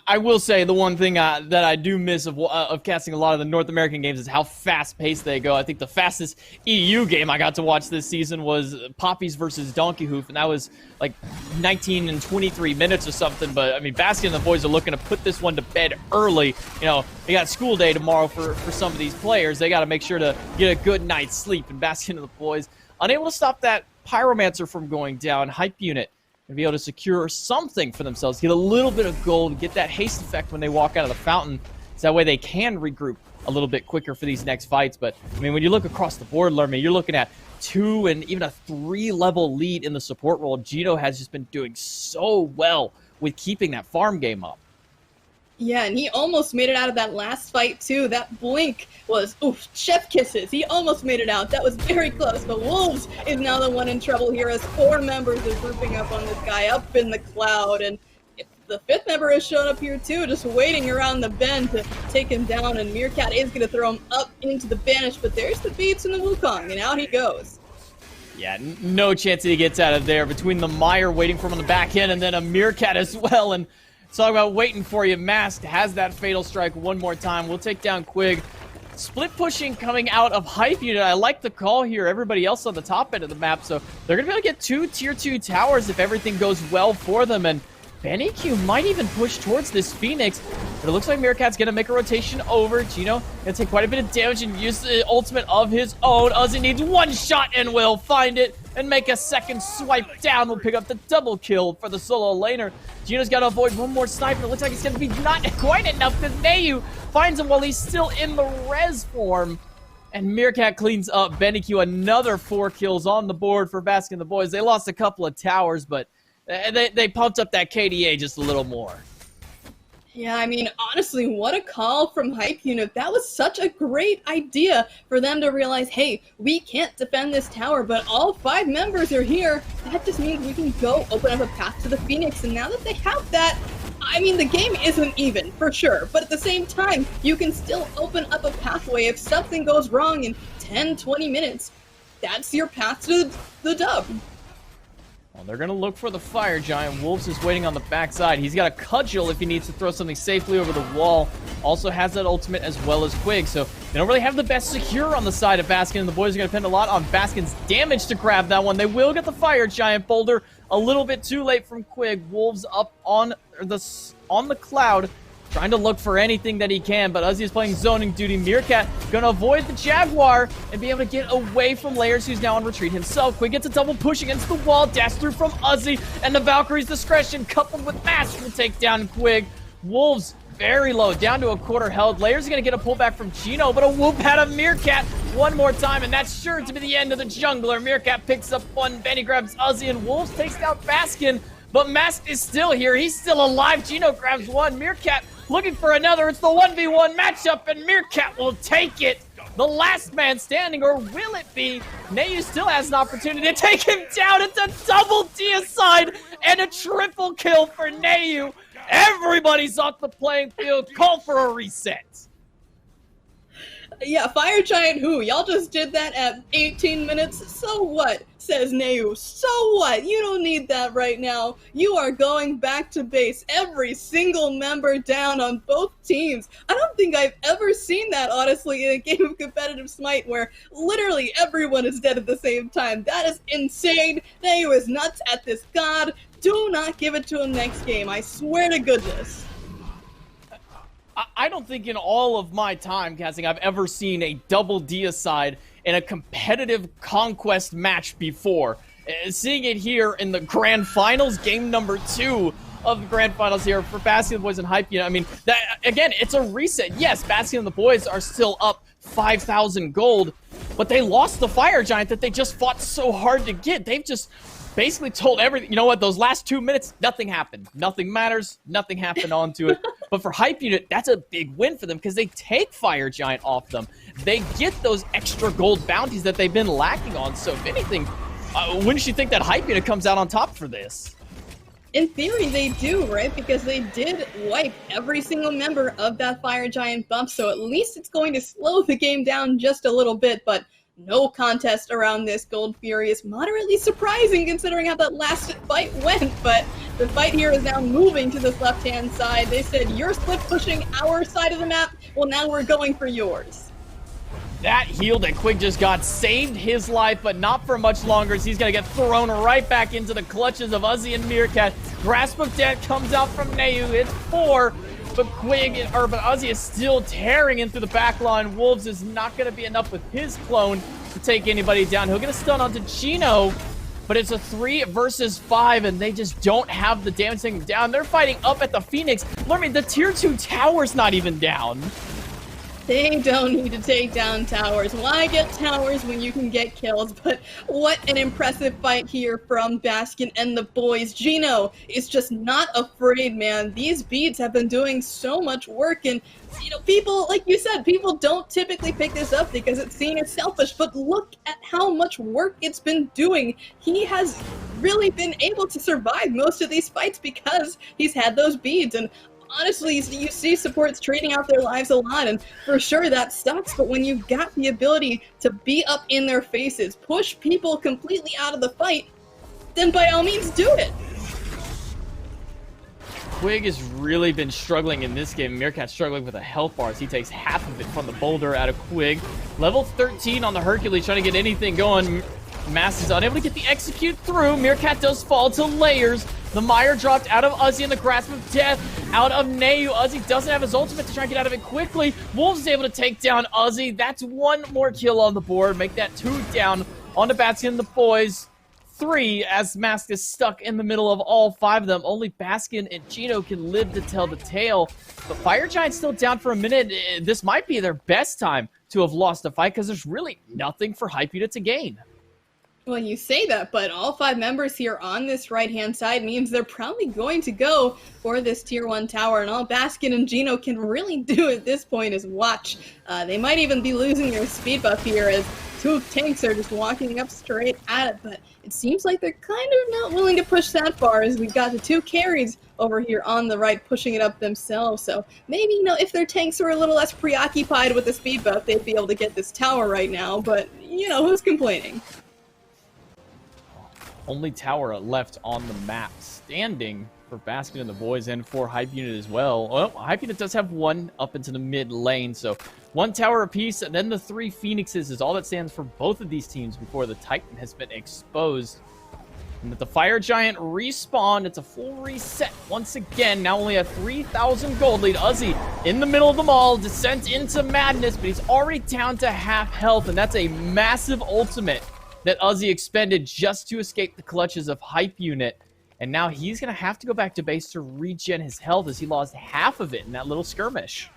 I will say the one thing that I do miss of casting a lot of the North American games is how fast-paced they go. I think the fastest EU game I got to watch this season was Poppies versus Donkey Hoof, and that was like 19 and 23 minutes or something. But, I mean, Baskin and the boys are looking to put this one to bed early. You know, they got school day tomorrow for some of these players. They got to make sure to get a good night's sleep, and Baskin and the boys unable to stop that Pyromancer from going down. Hype Unit and be able to secure something for themselves, get a little bit of gold, get that haste effect when they walk out of the fountain, so that way they can regroup a little bit quicker for these next fights. But, I mean, when you look across the board, Lerman, you're looking at 2 and even a 3-level lead in the support role. Gino has just been doing so well with keeping that farm game up. Yeah, and he almost made it out of that last fight, too. That blink was, oof, chef kisses. He almost made it out. That was very close. But Wolves is now the one in trouble here as 4 members are grouping up on this guy up in the cloud. And the 5th member has shown up here, too, just waiting around the bend to take him down. And Meerkat is going to throw him up into the banish. But there's the beats and the Wukong, and out he goes. Yeah, no chance that he gets out of there. Between the Meyer waiting for him on the back end and then a Meerkat as well. And talk about waiting for you. Mask has that Fatal Strike one more time. We'll take down Quig. Split pushing coming out of Hype Unit. I like the call here. Everybody else on the top end of the map. So they're going to be able to get 2 tier 2 towers if everything goes well for them. And Benny Q might even push towards this Phoenix. But it looks like Meerkat's going to make a rotation over. Gino going to take quite a bit of damage and use the ultimate of his own. Uzi needs 1 shot and will find it and make a second swipe down. We'll pick up the double kill for the solo laner. Gino's got to avoid 1 more snipe, and it looks like it's going to be not quite enough because Nayu finds him while he's still in the res form. And Meerkat cleans up Benny Q. Another 4 kills on the board for Baskin and the boys. They lost a couple of towers, but they pumped up that KDA just a little more. Yeah, I mean, honestly, what a call from Hype Unit. That was such a great idea for them to realize, hey, we can't defend this tower, but all 5 members are here. That just means we can go open up a path to the Phoenix. And now that they have that, I mean, the game isn't even, for sure. But at the same time, you can still open up a pathway if something goes wrong in 10, 20 minutes. That's your path to the dub. Well, they're going to look for the Fire Giant. Wolves is waiting on the backside. He's got a cudgel if he needs to throw something safely over the wall. Also has that ultimate as well as Quig. So they don't really have the best secure on the side of Baskin, and the boys are going to depend a lot on Baskin's damage to grab that one. They will get the Fire Giant boulder a little bit too late from Quig. Wolves up on the cloud, trying to look for anything that he can, but Uzi is playing zoning duty. Meerkat going to avoid the Jaguar and be able to get away from Layers, who's now on retreat himself. Quig gets a double push against the wall, dash through from Uzi, and the Valkyrie's discretion coupled with Mask will take down Quig. Wolves very low, down to a quarter health. Layers are going to get a pullback from Gino, but a whoop out of Meerkat one more time, and that's sure to be the end of the jungler. Meerkat picks up 1, Benny grabs Uzi, and Wolves takes down Baskin, but Mask is still here. He's still alive. Gino grabs 1. Meerkat looking for another. It's the 1v1 matchup, and Meerkat will take it. the last man standing, or will it be? Nayu still has an opportunity to take him down. It's a double deicide and a triple kill for Nayu. Everybody's off the playing field. Call for a reset. Yeah, Fire Giant who? Y'all just did that at 18 minutes? So what? Says Nayu. So what? You don't need that right now. You are going back to base. Every single member down on both teams. I don't think I've ever seen that, honestly, in a game of competitive Smite where literally everyone is dead at the same time. That is insane. Nayu is nuts at this god. Do not give it to him next game. I swear to goodness. I don't think in all of my time casting I've ever seen a double deicide in a competitive conquest match before. Seeing it here in the grand finals, game number 2 of the grand finals here for Baskin, the boys, and Hype Unit. I mean, that again, it's a reset. Yes, Baskin and the boys are still up 5,000 gold, but they lost the Fire Giant that they just fought so hard to get. They've just basically told everything. You know what? Those last 2 minutes, nothing happened. Nothing matters. Nothing happened onto it. But for Hype Unit, that's a big win for them because they take Fire Giant off them. They get those extra gold bounties that they've been lacking on. So if anything, wouldn't you think that Hype Unit comes out on top for this? In theory, they do, right? Because they did wipe every single member of that Fire Giant bump, so at least it's going to slow the game down just a little bit, but no contest around this. Gold Fury is moderately surprising considering how that last fight went, but the fight here is now moving to this left-hand side. They said, you're split pushing our side of the map, well now we're going for yours. That heal that Quig just got saved his life, but not for much longer as he's going to get thrown right back into the clutches of Uzi and Meerkat. Grasp of Death comes out from Nayu. It's 4, but Uzi is still tearing in through the back line. Wolves is not going to be enough with his clone to take anybody down. He'll get a stun onto Chino, but it's a 3 versus 5, and they just don't have the damage taken down. They're fighting up at the Phoenix. Let me, the tier 2 tower's not even down. They don't need to take down towers. Why get towers when you can get kills? But what an impressive fight here from Baskin and the boys. Gino is just not afraid, man. These beads have been doing so much work, and you know, people, like you said, people don't typically pick this up because it's seen as selfish, but look at how much work it's been doing. He has really been able to survive most of these fights because he's had those beads, and honestly, you see supports trading out their lives a lot, and for sure that sucks, but when you've got the ability to be up in their faces, push people completely out of the fight, then by all means do it. Quig has really been struggling in this game. Meerkat's struggling with a health bar as he takes half of it from the boulder out of Quig. Level 13 on the Hercules, trying to get anything going. Mass is unable to get the execute through. Meerkat does fall to layers. The mire dropped out of Uzi in the grasp of death. Out of Nayu. Uzi doesn't have his ultimate to try and get out of it quickly. Wolves is able to take down Uzi. That's 1 more kill on the board. Make that 2 down onto Baskin and the boys. 3 as Mask is stuck in the middle of all 5 of them. Only Baskin and Gino can live to tell the tale. But Fire Giant's still down for a minute. This might be their best time to have lost a fight because there's really nothing for Hype Unit to gain. Well, you say that, but all 5 members here on this right-hand side means they're probably going to go for this Tier 1 tower, and all Baskin and Gino can really do at this point is watch. They might even be losing their speed buff here as 2 tanks are just walking up straight at it, but it seems like they're kind of not willing to push that far as we've got the 2 carries over here on the right pushing it up themselves, so maybe, you know, if their tanks were a little less preoccupied with the speed buff, they'd be able to get this tower right now, but, you know, who's complaining? Only tower left on the map standing for Baskin and the boys and for Hype Unit as well. Well, Hype Unit does have 1 up into the mid lane, so 1 tower apiece, and then the 3 Phoenixes is all that stands for both of these teams before the Titan has been exposed. And with the Fire Giant respawned, it's a full reset once again. Now only a 3,000 gold lead. Uzi in the middle of them all, descent into madness, but he's already down to half health, and that's a massive ultimate that Uzi expended just to escape the clutches of Hype Unit. And now he's going to have to go back to base to regen his health as he lost half of it in that little skirmish.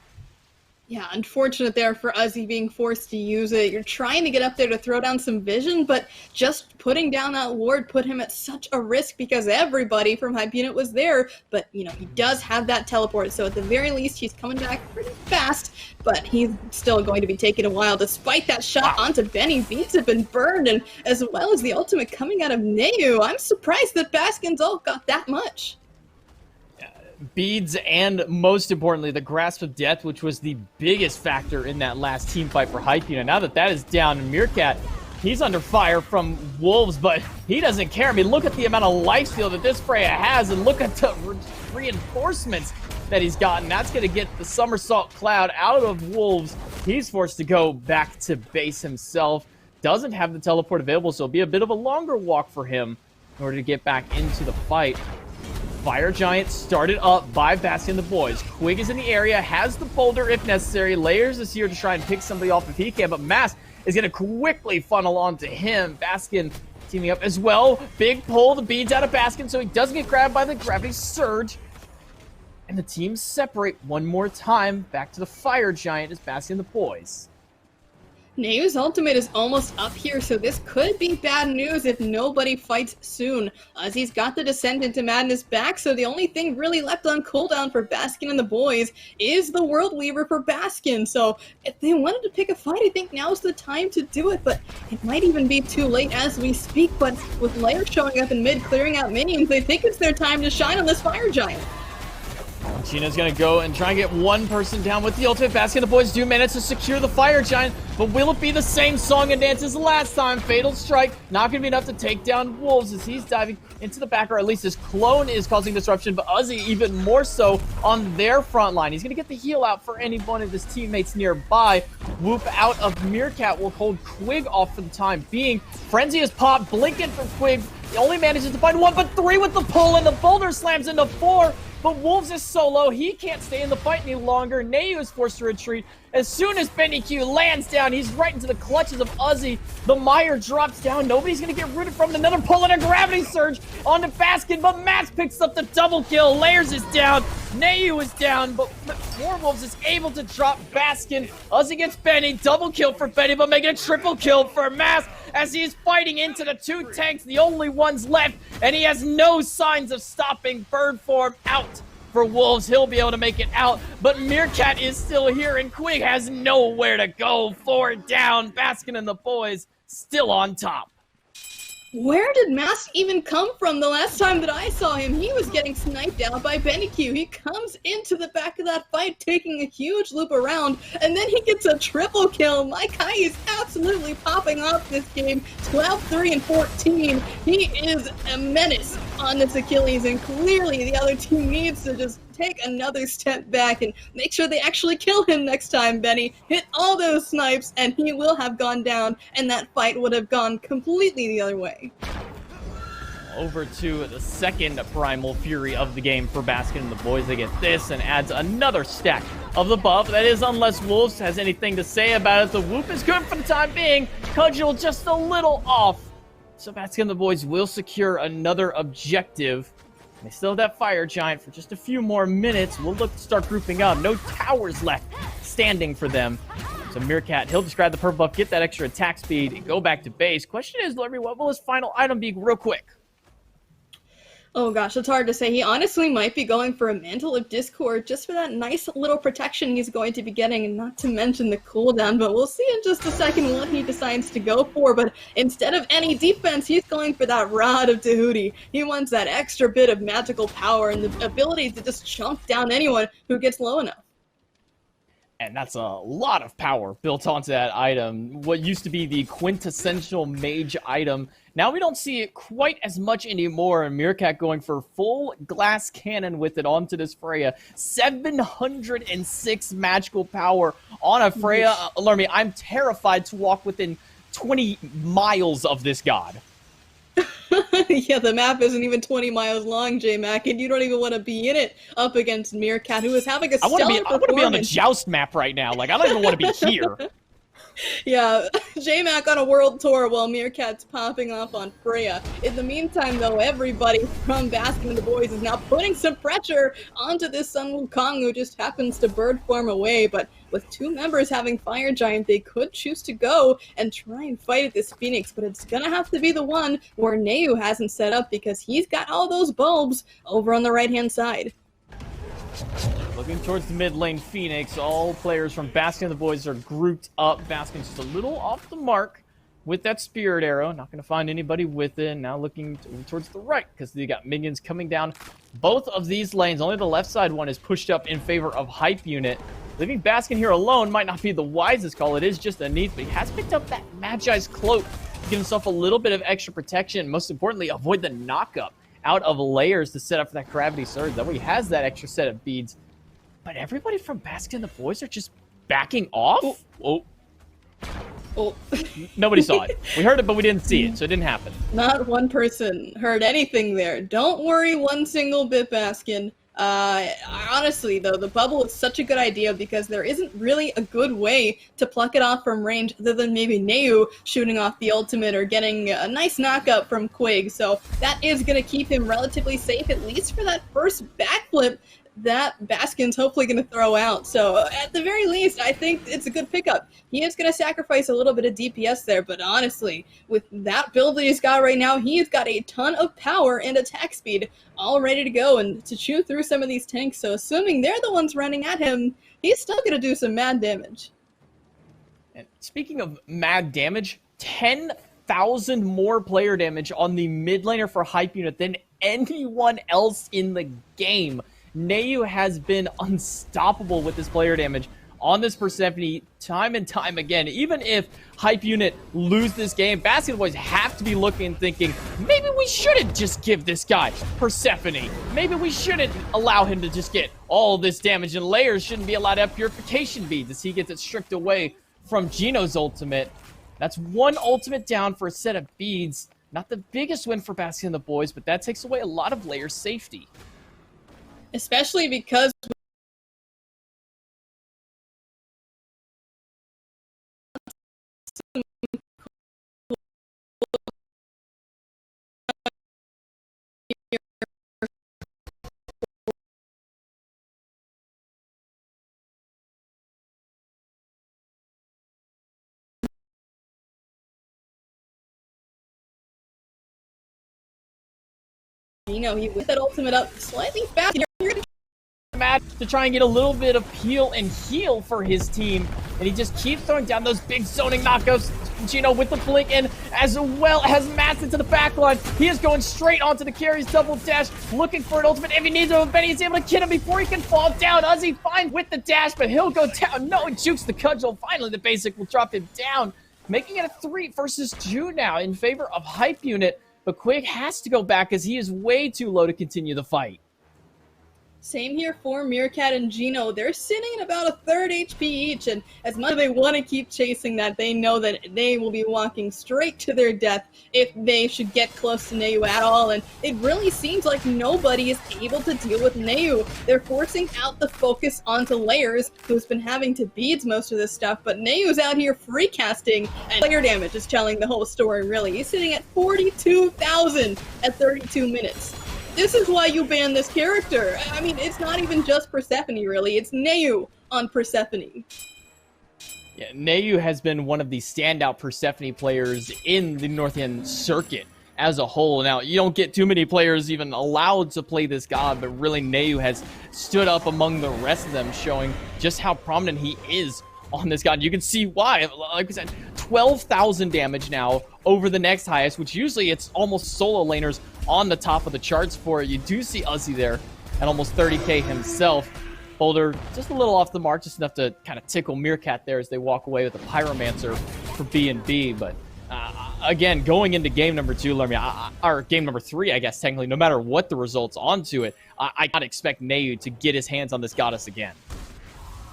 Yeah, unfortunate there for Uzi being forced to use it. You're trying to get up there to throw down some vision, but just putting down that ward put him at such a risk because everybody from Hype Unit was there. But, you know, he does have that teleport, so at the very least, he's coming back pretty fast, but he's still going to be taking a while. Despite that shot onto Benny, beats have been burned, and as well as the ultimate coming out of Neu. I'm surprised that Baskin's ult got that much. Beads, and most importantly, the Grasp of Death, which was the biggest factor in that last team fight for Hype Unit. Now that that is down, and Meerkat, he's under fire from Wolves, but he doesn't care. I mean, look at the amount of lifesteal that this Freya has, and look at the reinforcements that he's gotten. That's going to get the Somersault Cloud out of Wolves. He's forced to go back to base himself. Doesn't have the teleport available, so it'll be a bit of a longer walk for him in order to get back into the fight. Fire Giant started up by Baskin and the boys. Quig is in the area, has the boulder if necessary. Layers is here to try and pick somebody off if he can, but Mass is going to quickly funnel onto him. Baskin teaming up as well. Big pull, the beads out of Baskin, so he doesn't get grabbed by the gravity surge. And the teams separate one more time. Back to the Fire Giant as Baskin and the boys. Neu's ultimate is almost up here, so this could be bad news if nobody fights soon. Uzi's got the Descent into Madness back, so the only thing really left on cooldown for Baskin and the boys is the World Weaver for Baskin. So if they wanted to pick a fight, I think now's the time to do it, but it might even be too late as we speak. But with Lair showing up in mid, clearing out minions, they think it's their time to shine on this Fire Giant. Gina's gonna go and try and get one person down with the ultimate. Basket. The boys do manage to secure the Fire Giant, but will it be the same song and dance as last time? Fatal Strike, not gonna be enough to take down Wolves as he's diving into the back, or at least his clone is causing disruption, but Uzi even more so on their front line. He's gonna get the heal out for any one of his teammates nearby. Whoop out of Meerkat will hold Quig off for the time being. Frenzy is popped, blinking for Quig. He only manages to find one, but three with the pull, and the boulder slams into four. But Wolves is solo. He can't stay in the fight any longer. Neu is forced to retreat. As soon as Benny Q lands down, he's right into the clutches of Uzi. The Mire drops down. Nobody's going to get rooted from it. Another pull and a gravity surge onto Baskin, but Max picks up the double kill. Layers is down. Neu is down, but Wolves is able to drop Baskin. Uzi gets Benny. Double kill for Benny, but making a triple kill for Max as he's fighting into the two tanks, the only ones left, and he has no signs of stopping. Bird form out for Wolves. He'll be able to make it out, but Meerkat is still here, and Quig has nowhere to go. 4 down. Baskin and the boys still on top. Where did Mask even come from? The last time that I saw him, he was getting sniped out by Benny Q. He comes into the back of that fight, taking a huge loop around, and then he gets a triple kill. My Kai is absolutely popping off this game. 12, 3, and 14. He is a menace on this Achilles, and clearly the other team needs to just take another step back and make sure they actually kill him next time. Benny hit all those snipes, and he will have gone down, and that fight would have gone completely the other way. Over to the second Primal Fury of the game for Baskin and the boys. They get this and adds another stack of the buff. That is, unless Wolves has anything to say about it. The whoop is good for the time being. Cudgel just a little off. So Baskin and the boys will secure another objective. They still have that Fire Giant for just a few more minutes. We'll look to start grouping up. No towers left standing for them. So Meerkat, he'll describe the purple buff, get that extra attack speed, and go back to base. Question is, Larry, what will his final item be real quick? Oh gosh, it's hard to say. He honestly might be going for a Mantle of Discord just for that nice little protection he's going to be getting, and not to mention the cooldown, but we'll see in just a second what he decides to go for. But instead of any defense, he's going for that Rod of Tahuti. He wants that extra bit of magical power and the ability to just chunk down anyone who gets low enough. And that's a lot of power built onto that item. What used to be the quintessential mage item, now we don't see it quite as much anymore. And Meerkat going for full glass cannon with it onto this Freya. 706 magical power on a Freya. Alarm I'm terrified to walk within 20 miles of this god. Yeah, the map isn't even 20 miles long, J-Mac, and you don't even want to be in it up against Meerkat, who is having a stellar performance. I want to be on the Joust map right now. Like, I don't even want to be here. Yeah, J-Mac on a world tour while Meerkat's popping off on Freya. In the meantime, though, everybody from Baskin and the boys is now putting some pressure onto this Sun Wukong who just happens to bird form away. But with 2 members having Fire Giant, they could choose to go and try and fight at this Phoenix. But it's gonna have to be the one where Neu hasn't set up because he's got all those bulbs over on the right-hand side. Looking towards the mid lane, Phoenix. All players from Baskin and the boys are grouped up. Baskin's just a little off the mark with that Spirit Arrow. Not going to find anybody with it. Now looking towards the right because they got minions coming down both of these lanes. Only the left side one is pushed up in favor of Hype Unit. Leaving Baskin here alone might not be the wisest call. It is just a need, but he has picked up that Magi's Cloak to give himself a little bit of extra protection. Most importantly, avoid the knockup out of layers to set up for that Gravity Surge. That way he has that extra set of beads. But everybody from Baskin and the boys are just backing off? Oh. Nobody saw it. We heard it, but we didn't see it, so it didn't happen. Not one person heard anything there. Don't worry one single bit, Baskin. Honestly, though, the bubble is such a good idea because there isn't really a good way to pluck it off from range other than maybe Neu shooting off the ultimate or getting a nice knockup from Quig. So that is going to keep him relatively safe, at least for that first backflip that Baskin's hopefully going to throw out. So at the very least, I think it's a good pickup. He is going to sacrifice a little bit of DPS there, but honestly, with that build that he's got right now, he's got a ton of power and attack speed all ready to go and to chew through some of these tanks. So assuming they're the ones running at him, he's still going to do some mad damage. And speaking of mad damage, 10,000 more player damage on the mid laner for Hype Unit than anyone else in the game. Neu has been unstoppable with this player damage on this Persephone time and time again. Even if Hype Unit lose this game, Baskin boys have to be looking and thinking, maybe we shouldn't just give this guy Persephone. Maybe we shouldn't allow him to just get all this damage, and layers shouldn't be allowed to have purification beads as he gets it stripped away from Geno's ultimate. That's one ultimate down for a set of beads. Not the biggest win for Baskin and the boys, but that takes away a lot of layer safety. Especially because he whipped that ultimate up slightly faster. To try and get a little bit of peel and heal for his team, and he just keeps throwing down those big zoning knockouts. Geno with the blink in, as well as Mats into the backline. He is going straight onto the carry's double dash, looking for an ultimate if he needs it, but Benny is able to get him before he can fall down. Uzi fine with the dash, but he'll go down. No, he jukes the cudgel. Finally, the basic will drop him down, making it a 3 versus 2 now in favor of Hype Unit, but Quig has to go back as he is way too low to continue the fight. Same here for Meerkat and Geno. They're sitting at about a 3rd HP each, and as much as they want to keep chasing that, they know that they will be walking straight to their death if they should get close to Neu at all, and it really seems like nobody is able to deal with Neu. They're forcing out the focus onto Layers, who's been having to beads most of this stuff, but Neu's out here free casting, and player damage is telling the whole story, really. He's sitting at 42,000 at 32 minutes. This is why you ban this character. I mean, it's not even just Persephone, really. It's Neu on Persephone. Yeah, Neu has been one of the standout Persephone players in the North End circuit as a whole. Now, you don't get too many players even allowed to play this god, but really Neu has stood up among the rest of them, showing just how prominent he is on this god. You can see why. Like we said, 12,000 damage now over the next highest, which usually it's almost solo laners on the top of the charts for it. You do see Uzi there at almost 30k himself. Boulder just a little off the mark, just enough to kind of tickle Meerkat there as they walk away with a Pyromancer for B&B. But again, going into game number 2, or game number 3, I guess, technically, no matter what the results onto it, I can't expect Neu to get his hands on this goddess again.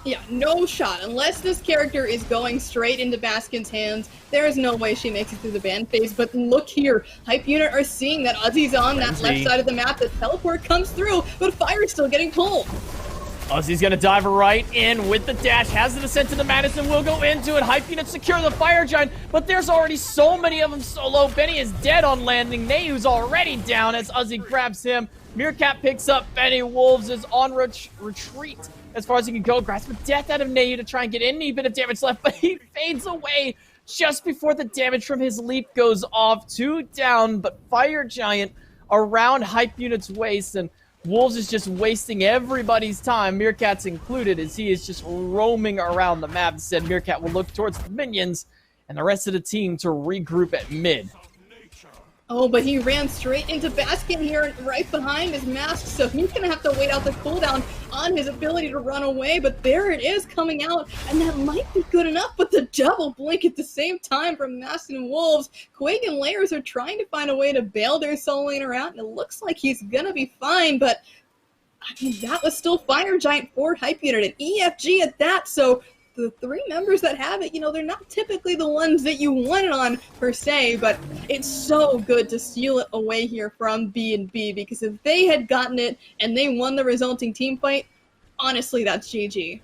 Yeah, no shot. Unless this character is going straight into Baskin's hands, there is no way she makes it through the ban phase. But look here, Hype Unit are seeing that Uzi's on that left side of the map. The teleport comes through, but Fire is still getting pulled. Ozzy's gonna dive right in with the dash, has the descent to the Madison, will go into it. Hype unit secure the Fire Giant, but there's already so many of them solo. Benny is dead on landing. Nayu's already down as Ozzy grabs him. Meerkat picks up Benny. Wolves is on retreat as far as he can go. Grasp of death out of Nayu to try and get any bit of damage left, but he fades away just before the damage from his leap goes off. 2 down, but Fire Giant around Hype unit's waist, and Wolves is just wasting everybody's time, Meerkat's included, as he is just roaming around the map. Instead, Meerkat will look towards the minions and the rest of the team to regroup at mid. Oh, but he ran straight into Baskin here, right behind his mask, so he's going to have to wait out the cooldown on his ability to run away, but there it is coming out, and that might be good enough, but the double blink at the same time from Mask and Wolves. Quake and Layers are trying to find a way to bail their soul laner out, and it looks like he's going to be fine, but I mean, that was still Fire Giant for Hype Unit, and EFG at that, so the 3 members that have it, you know, they're not typically the ones that you want it on per se, but it's so good to steal it away here from B&B, because if they had gotten it and they won the resulting team fight, honestly, that's GG.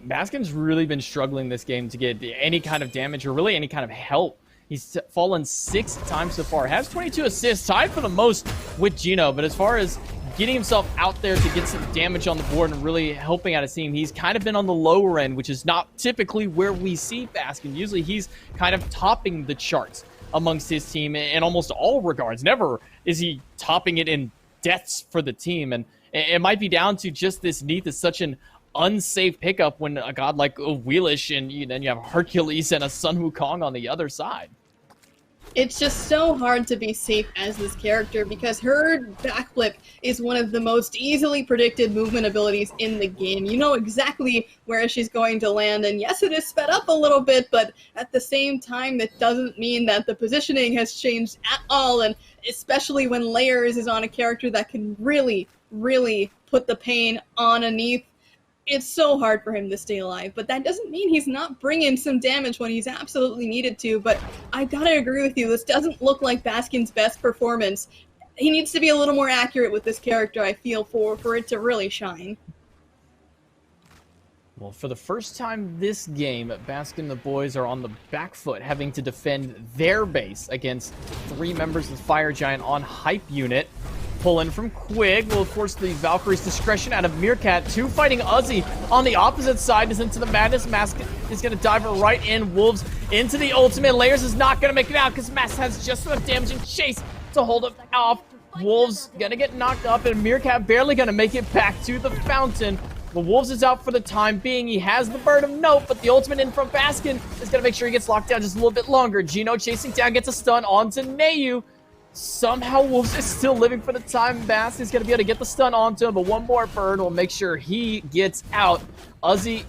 Baskin's really been struggling this game to get any kind of damage or really any kind of help. He's fallen 6 times so far. Has 22 assists, tied for the most with Gino, but as far as getting himself out there to get some damage on the board and really helping out his team, he's kind of been on the lower end, which is not typically where we see Baskin. Usually he's kind of topping the charts amongst his team in almost all regards. Never is he topping it in deaths for the team, and it might be down to just this Neath is such an unsafe pickup when a god like Wheelish and then you have Hercules and a Sun Wukong on the other side. It's just so hard to be safe as this character because her backflip is one of the most easily predicted movement abilities in the game. You know exactly where she's going to land, and yes, it is sped up a little bit, but at the same time, that doesn't mean that the positioning has changed at all, and especially when Layers is on a character that can really, really put the pain on a Neath. It's so hard for him to stay alive, but that doesn't mean he's not bringing some damage when he's absolutely needed to. But I gotta agree with you, this doesn't look like Baskin's best performance. He needs to be a little more accurate with this character, I feel, for it to really shine. Well, for the first time this game, Baskin and the boys are on the back foot, having to defend their base against 3 members of Fire Giant on Hype Unit. Pull in from Quig will force the Valkyrie's discretion out of Meerkat. 2 fighting Uzi on the opposite side is into the Madness. Mask is going to dive right in. Wolves into the ultimate. Layers is not going to make it out because Mask has just enough damage and Chase to hold it off. Wolves going to get knocked up and Meerkat barely going to make it back to the fountain. The Wolves is out for the time being. He has the Bird of Note, but the ultimate in from Baskin is going to make sure he gets locked down just a little bit longer. Gino chasing down, gets a stun onto Nayu. Somehow Wolves is still living for the time. Bass is going to be able to get the stun onto him, but one more bird will make sure he gets out. Uzi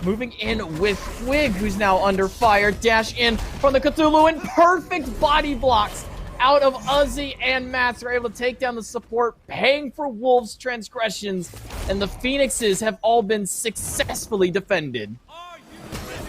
moving in with Quig, who's now under fire. Dash in from the Cthulhu and perfect body blocks out of Uzi and Mats are able to take down the support, paying for Wolves' transgressions, and the Phoenixes have all been successfully defended.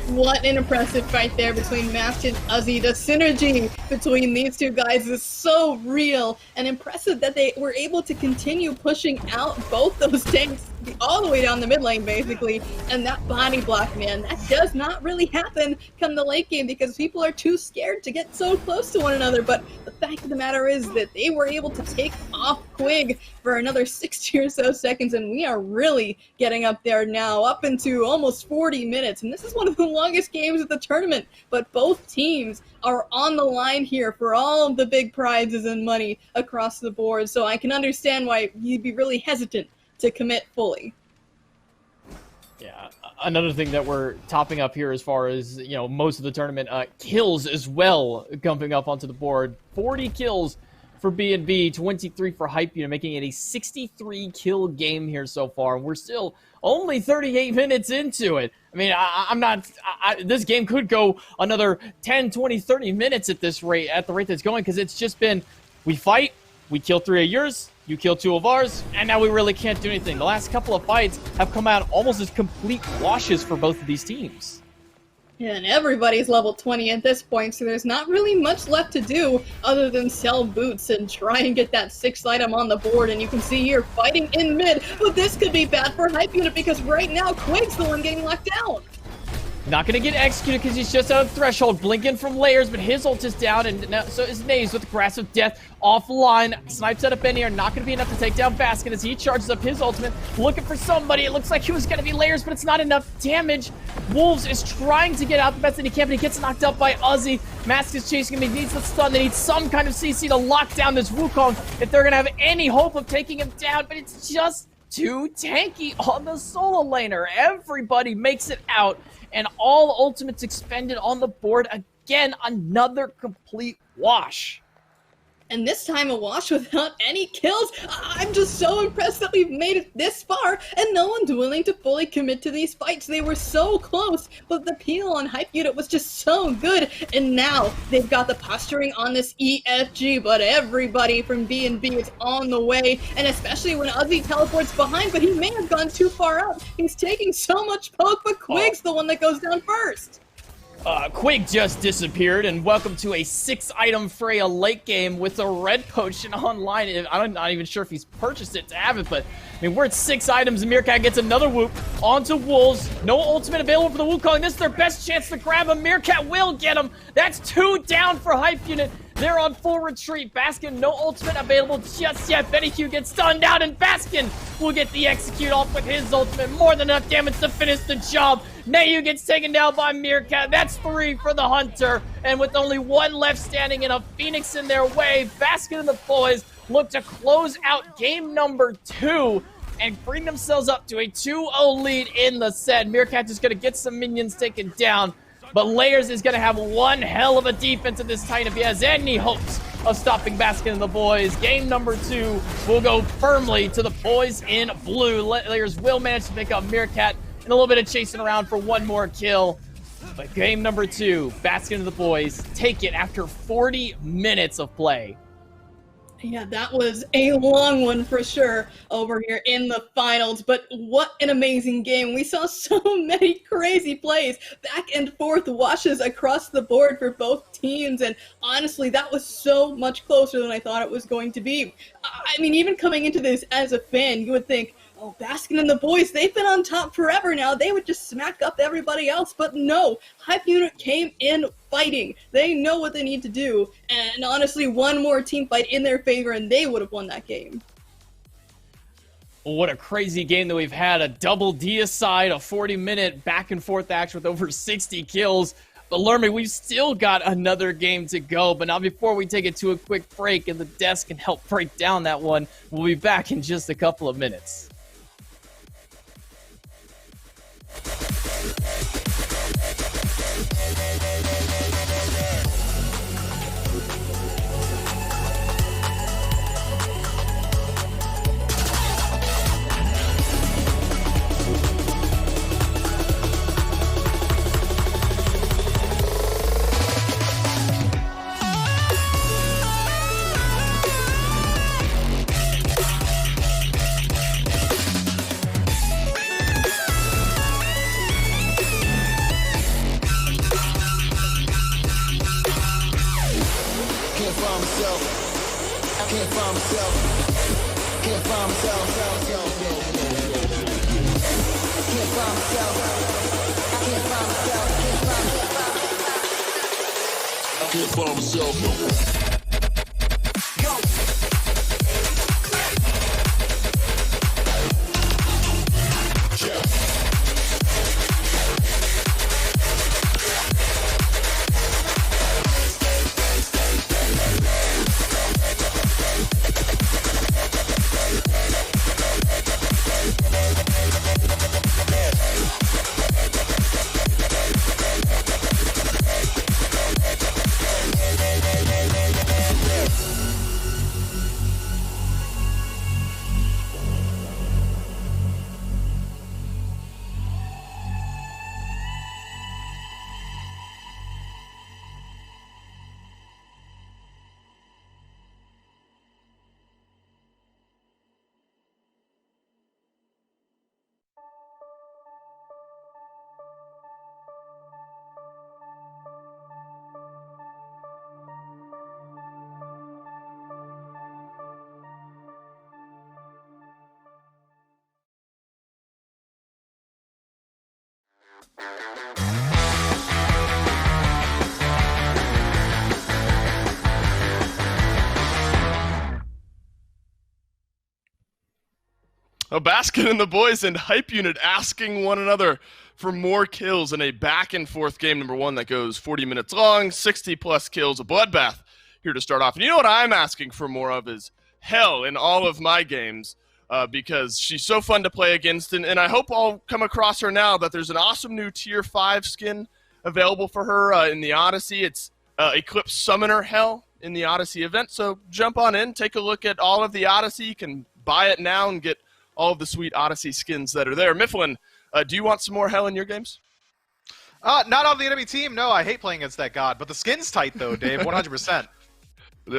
What an impressive fight there between Mask and Uzi. The synergy between these two guys is so real and impressive that they were able to continue pushing out both those tanks all the way down the mid lane, basically. And that body block, man, that does not really happen come the late game because people are too scared to get so close to one another. But the fact of the matter is that they were able to take off Quig for another 60 or so seconds, and we are really getting up there now, up into almost 40 minutes. And this is one of the longest games of the tournament, but both teams are on the line here for all of the big prizes and money across the board. So I can understand why you'd be really hesitant to commit fully. Yeah, another thing that we're topping up here as far as, you know, most of the tournament, kills as well coming up onto the board. 40 kills for B&B, 23 for Hype Unit, making it a 63 kill game here so far. And we're still only 38 minutes into it. I mean, this game could go another 10, 20, 30 minutes at this rate, at the rate that's going, because it's just been, we fight, we kill 3 of yours, you kill 2 of ours, and now we really can't do anything. The last couple of fights have come out almost as complete washes for both of these teams. And everybody's level 20 at this point, so there's not really much left to do other than sell boots and try and get that 6th item on the board. And you can see here fighting in mid, but this could be bad for Hype Unit because right now Quig's the one getting locked down. Not going to get executed because he's just out of threshold. Blinking from layers, but his ult is down, and now, so is Naze with the Grasp of Death offline. Snipes out of Benny are not going to be enough to take down Baskin as he charges up his ultimate, looking for somebody. It looks like he was going to be layers, but it's not enough damage. Wolves is trying to get out the best that he can, but he gets knocked up by Uzi. Mask is chasing him. He needs the stun. They need some kind of CC to lock down this Wukong if they're going to have any hope of taking him down, but it's just too tanky on the solo laner. Everybody makes it out, and all ultimates expended on the board. Again, another complete wash. And this time a wash without any kills. I'm just so impressed that we've made it this far, and no one's willing to fully commit to these fights. They were so close, but the peel on Hype Unit was just so good. And now they've got the posturing on this EFG, but everybody from B&B is on the way. And especially when Uzi teleports behind, but he may have gone too far out. He's taking so much poke, but Quig's the one that goes down first. Quig just disappeared, and welcome to a 6-item Freya late game with a red potion online. I'm not even sure if he's purchased it to have it, but I mean, we're at 6 items, and Meerkat gets another whoop onto Wolves. No ultimate available for the Wukong. This is their best chance to grab him. Meerkat will get him. That's 2 down for Hype Unit. They're on full retreat. Baskin, no ultimate available just yet. Benny Q gets stunned out, and Baskin will get the execute off with his ultimate. More than enough damage to finish the job. Nayu gets taken down by Meerkat. That's 3 for the Hunter. And with only 1 left standing and a Phoenix in their way, Baskin and the boys look to close out game number 2 and bring themselves up to a 2-0 lead in the set. Meerkat is going to get some minions taken down, but Layers is going to have one hell of a defense at this time if he has any hopes of stopping Baskin and the boys. Game number 2 will go firmly to the boys in blue. Layers will manage to pick up Meerkat and a little bit of chasing around for one more kill. But game number 2, Baskin and the boys take it after 40 minutes of play. Yeah, that was a long one for sure over here in the finals, but what an amazing game. We saw so many crazy plays, back and forth washes across the board for both teams, and honestly, that was so much closer than I thought it was going to be. I mean, even coming into this as a fan, you would think, oh, Baskin and the boys, they've been on top forever now. They would just smack up everybody else. But no, Hype Unit came in fighting. They know what they need to do. And honestly, one more team fight in their favor, and they would have won that game. What a crazy game that we've had. A double D-a-side, a 40-minute back-and-forth action with over 60 kills. But Lermy, we've still got another game to go. But now before we take it to a quick break and the desk can help break down that one, we'll be back in just a couple of minutes. Baskin and the boys and Hype Unit asking one another for more kills in a back-and-forth game number 1 that goes 40 minutes long, 60-plus kills, a bloodbath here to start off. And you know what I'm asking for more of is hell in all of my games because she's so fun to play against. And I hope I'll come across her now that there's an awesome new Tier 5 skin available for her in the Odyssey. It's Eclipse Summoner Hell in the Odyssey event. So jump on in, take a look at all of the Odyssey. You can buy it now and get all of the sweet Odyssey skins that are there. Mifflin, do you want some more hell in your games? Not on the enemy team. No, I hate playing against that god. But the skin's tight, though, Dave. 100%.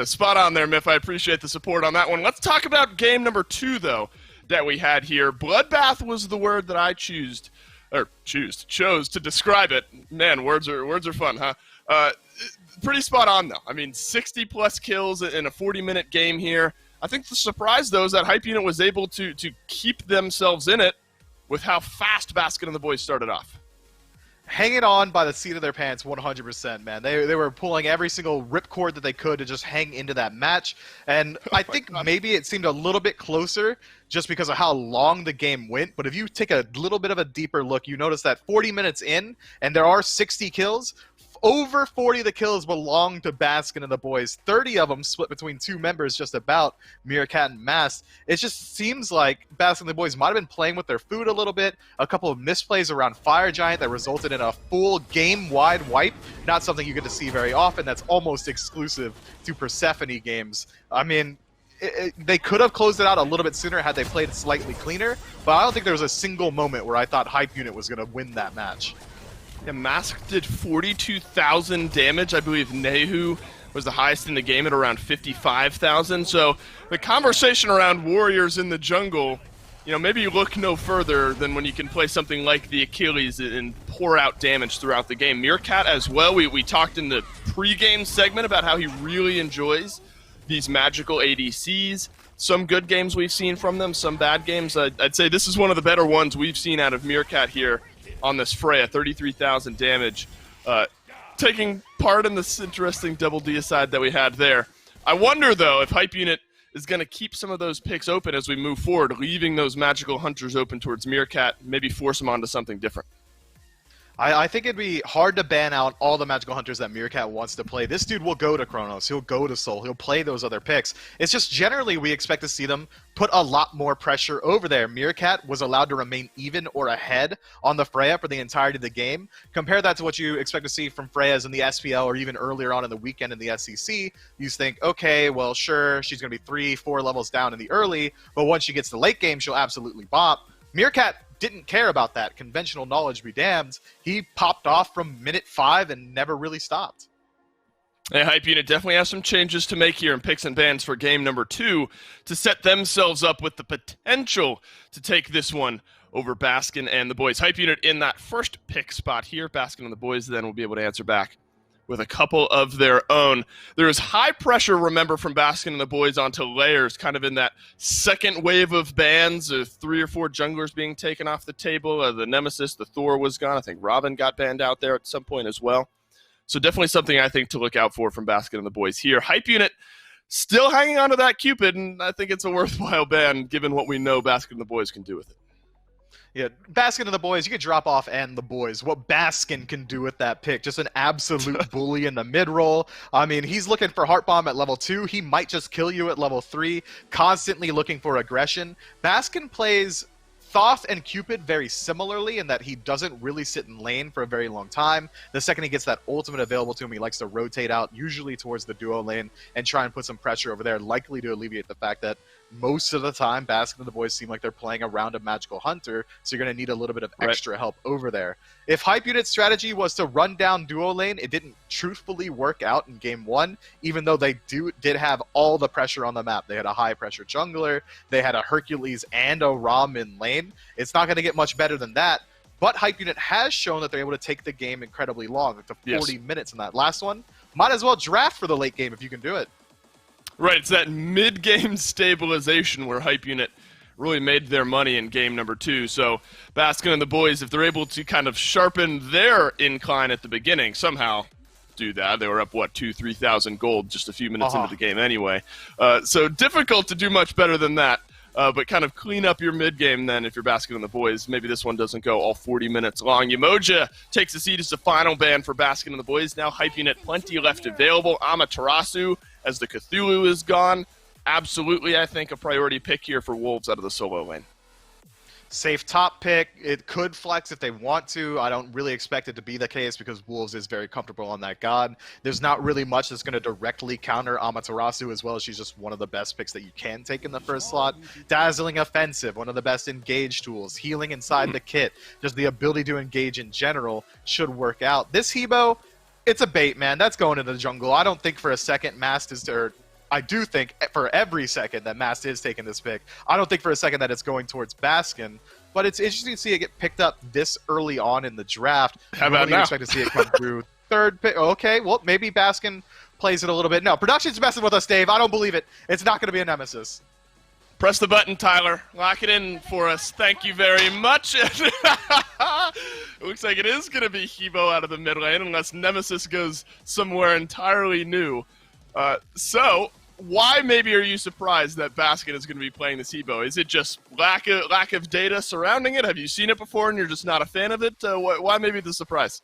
Spot on there, Miff. I appreciate the support on that one. Let's talk about game number 2, though, that we had here. Bloodbath was the word that I chose to describe it. Man, words are fun, huh? Pretty spot on, though. I mean, 60-plus kills in a 40-minute game here. I think the surprise, though, is that Hype Unit was able to keep themselves in it with how fast Baskin and the boys started off. Hanging on by the seat of their pants 100%, man. They were pulling every single ripcord that they could to just hang into that match. And I think maybe it seemed a little bit closer just because of how long the game went. But if you take a little bit of a deeper look, you notice that 40 minutes in, and there are 60 kills, over 40 of the kills belong to Baskin and the boys. 30 of them split between 2 members just about, Meerkat and Mast. It just seems like Baskin and the boys might have been playing with their food a little bit. A couple of misplays around Fire Giant that resulted in a full game-wide wipe. Not something you get to see very often. That's almost exclusive to Persephone games. I mean, they could have closed it out a little bit sooner had they played it slightly cleaner, but I don't think there was a single moment where I thought Hype Unit was going to win that match. Yeah, Mask did 42,000 damage. I believe Nehu was the highest in the game at around 55,000. So the conversation around warriors in the jungle, you know, maybe you look no further than when you can play something like the Achilles and pour out damage throughout the game. Meerkat as well. We talked in the pre-game segment about how he really enjoys these magical ADCs. Some good games we've seen from them, some bad games. I'd say this is one of the better ones we've seen out of Meerkat here on this Freya, 33,000 damage. Taking part in this interesting double deicide that we had there. I wonder, though, if Hype Unit is going to keep some of those picks open as we move forward, leaving those magical hunters open towards Meerkat, maybe force them onto something different. I think it'd be hard to ban out all the magical hunters that Meerkat wants to play. This dude will go to Chronos, he'll go to Soul, he'll play those other picks. It's just generally we expect to see them put a lot more pressure over there. Meerkat was allowed to remain even or ahead on the Freya for the entirety of the game. Compare that to what you expect to see from Freyas in the SPL or even earlier on in the weekend in the SEC. You think, okay, well, sure, she's going to be 3-4 levels down in the early, but once she gets to the late game, she'll absolutely bop. Meerkat didn't care about that. Conventional knowledge be damned. He popped off from minute 5 and never really stopped. Hey, Hype Unit definitely has some changes to make here in picks and bans for game number 2 to set themselves up with the potential to take this one over Baskin and the boys. Hype Unit in that first pick spot here. Baskin and the boys then will be able to answer back with a couple of their own. There is high pressure, remember, from Baskin and the boys onto layers, kind of in that second wave of bans, 3 or 4 junglers being taken off the table. The Nemesis, the Thor was gone. I think Robin got banned out there at some point as well. So definitely something I think to look out for from Baskin and the boys here. Hype Unit still hanging on to that Cupid, and I think it's a worthwhile ban given what we know Baskin and the boys can do with it. Yeah, Baskin and the boys, you could drop off and the boys. What Baskin can do with that pick, just an absolute bully in the mid-roll. I mean, he's looking for Heart Bomb at level 2. He might just kill you at level 3, constantly looking for aggression. Baskin plays Thoth and Cupid very similarly in that he doesn't really sit in lane for a very long time. The second he gets that ultimate available to him, he likes to rotate out, usually towards the duo lane, and try and put some pressure over there, likely to alleviate the fact that most of the time, Baskin and the boys seem like they're playing around a magical hunter, so you're going to need a little bit of extra help over there. If Hype Unit's strategy was to run down duo lane, it didn't truthfully work out in game 1, even though they did have all the pressure on the map. They had a high-pressure jungler, they had a Hercules and a Rom in lane. It's not going to get much better than that, but Hype Unit has shown that they're able to take the game incredibly long, up to 40 minutes in that last one. Might as well draft for the late game if you can do it. Right, it's that mid-game stabilization where Hype Unit really made their money in game number 2. So Baskin and the boys, if they're able to kind of sharpen their incline at the beginning, somehow do that. They were up, what, 3,000 gold just a few minutes into the game anyway. So difficult to do much better than that. But kind of clean up your mid-game then if you're Baskin and the boys. Maybe this one doesn't go all 40 minutes long. Umoja takes a seat as the final ban for Baskin and the boys. Now hype unit plenty left available. Amaterasu, as the Cthulhu is gone. Absolutely, I think, a priority pick here for Wolves out of the solo lane. Safe top pick. It could flex if they want to. I don't really expect it to be the case because Wolves is very comfortable on that god. There's not really much that's going to directly counter Amaterasu, as well as she's just one of the best picks that you can take in the first slot. Dazzling offensive, one of the best engage tools. Healing inside the kit. Just the ability to engage in general should work out. This Hebo, it's a bait, man. That's going into the jungle. I don't think for a second Mast is to... I do think for every second that Mast is taking this pick. I don't think for a second that it's going towards Baskin, but it's interesting to see it get picked up this early on in the draft. How about now? You expect to see it come through third pick. Okay, well, maybe Baskin plays it a little bit. No, production's messing with us, Dave. I don't believe it. It's not going to be a Nemesis. Press the button, Tyler. Lock it in for us. Thank you very much. It looks like it is going to be Hebo out of the mid lane, unless Nemesis goes somewhere entirely new. So... why maybe are you surprised that Baskin is going to be playing this Hebo? Is it just lack of data surrounding it? Have you seen it before and you're just not a fan of it? Why maybe the surprise?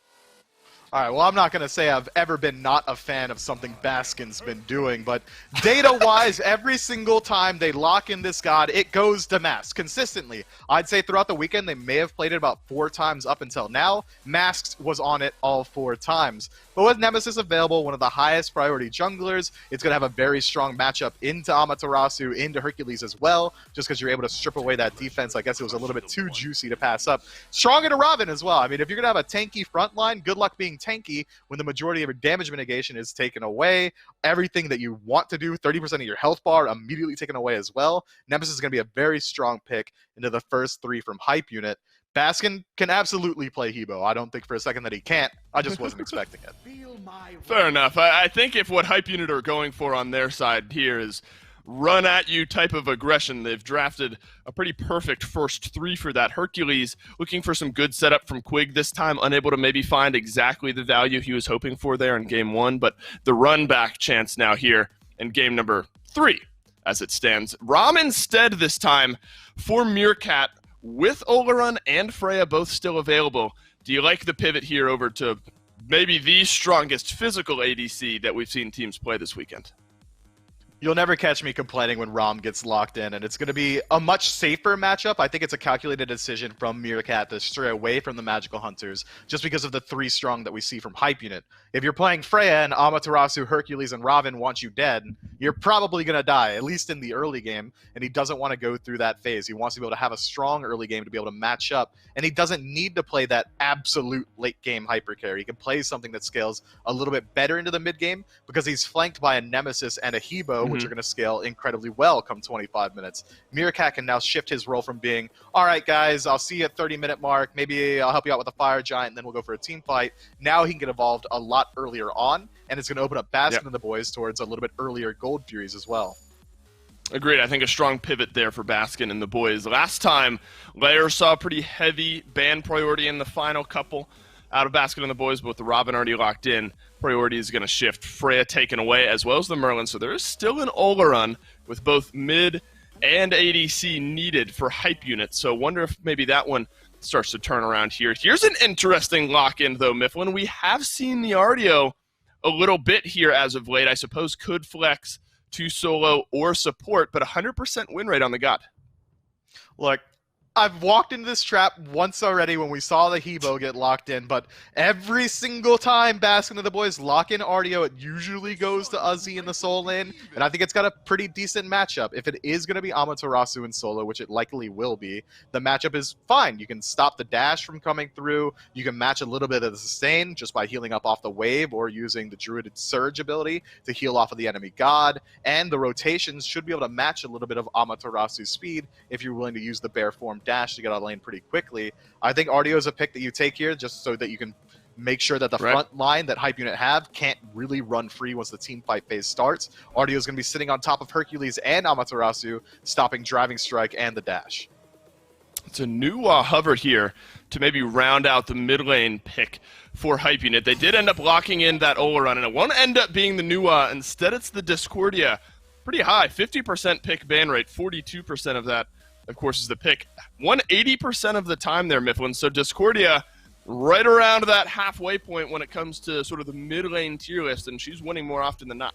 All right, well, I'm not going to say I've ever been not a fan of something Baskin's been doing, but data-wise, every single time they lock in this god, it goes to Masks consistently. I'd say throughout the weekend, they may have played it about 4 times up until now. Masks was on it all 4 times. But with Nemesis available, one of the highest priority junglers, it's going to have a very strong matchup into Amaterasu, into Hercules as well, just because you're able to strip away that defense. I guess it was a little bit too juicy to pass up. Strong into Robin as well. I mean, if you're going to have a tanky front line, good luck being tanky when the majority of your damage mitigation is taken away. Everything that you want to do, 30% of your health bar immediately taken away as well. Nemesis is going to be a very strong pick into the first 3 from hype unit. Baskin can absolutely play Hebo. I don't think for a second that he can't. I just wasn't expecting it. Fair enough. I think if what hype unit are going for on their side here is run at you type of aggression, they've drafted a pretty perfect first 3 for that. Hercules looking for some good setup from Quig this time, unable to maybe find exactly the value he was hoping for there in game 1, but the run back chance now here in game number 3 as it stands. Rom instead this time for Meerkat with Oleron and Freya both still available. Do you like the pivot here over to maybe the strongest physical ADC that we've seen teams play this weekend? You'll never catch me complaining when Rom gets locked in, and it's going to be a much safer matchup. I think it's a calculated decision from Meerkat to stray away from the Magical Hunters just because of the 3 strong that we see from hype unit. If you're playing Freya and Amaterasu, Hercules, and Robin want you dead, you're probably going to die, at least in the early game, and he doesn't want to go through that phase. He wants to be able to have a strong early game to be able to match up, and he doesn't need to play that absolute late-game hypercarry. He can play something that scales a little bit better into the mid-game because he's flanked by a Nemesis and a Hebo, which are going to scale incredibly well come 25 minutes. Meerkat can now shift his role from being, all right, guys, I'll see you at 30-minute mark. Maybe I'll help you out with a fire giant, and then we'll go for a team fight. Now he can get involved a lot earlier on, and it's going to open up Baskin and the boys towards a little bit earlier Gold Furies as well. Agreed. I think a strong pivot there for Baskin and the boys. Last time, Lair saw a pretty heavy ban priority in the final couple out of Baskin and the boys, but with the Robin already locked in, priority is going to shift. Freya taken away, as well as the Merlin, so there is still an Oleron with both mid and ADC needed for hype units, so wonder if maybe that one starts to turn around here. Here's an interesting lock-in, though, Mifflin. We have seen the Ardio a little bit here as of late. I suppose could flex to solo or support, but 100% win rate on the god. Look, I've walked into this trap once already when we saw the Hebo get locked in, but every single time Baskin and the boys lock in Ardio, it usually goes to Uzi in the Soul lane, and I think it's got a pretty decent matchup. If it is going to be Amaterasu in solo, which it likely will be, the matchup is fine. You can stop the dash from coming through, you can match a little bit of the sustain just by healing up off the wave or using the Druided Surge ability to heal off of the enemy god, and the rotations should be able to match a little bit of Amaterasu's speed if you're willing to use the Bear Form dash to get out of lane pretty quickly. I think Ardio is a pick that you take here just so that you can make sure that the front line that Hype Unit have can't really run free once the team fight phase starts. Artio is going to be sitting on top of Hercules and Amaterasu, stopping Driving Strike and the dash. It's a new hover here to maybe round out the mid lane pick for Hype Unit. They did end up locking in that Ola run, and it won't end up being the Nuwa. Instead, it's the Discordia. Pretty high, 50% pick ban rate, 42% of that, of course, is the pick. 180% of the time there, Mifflin. So Discordia right around that halfway point when it comes to sort of the mid lane tier list, and she's winning more often than not.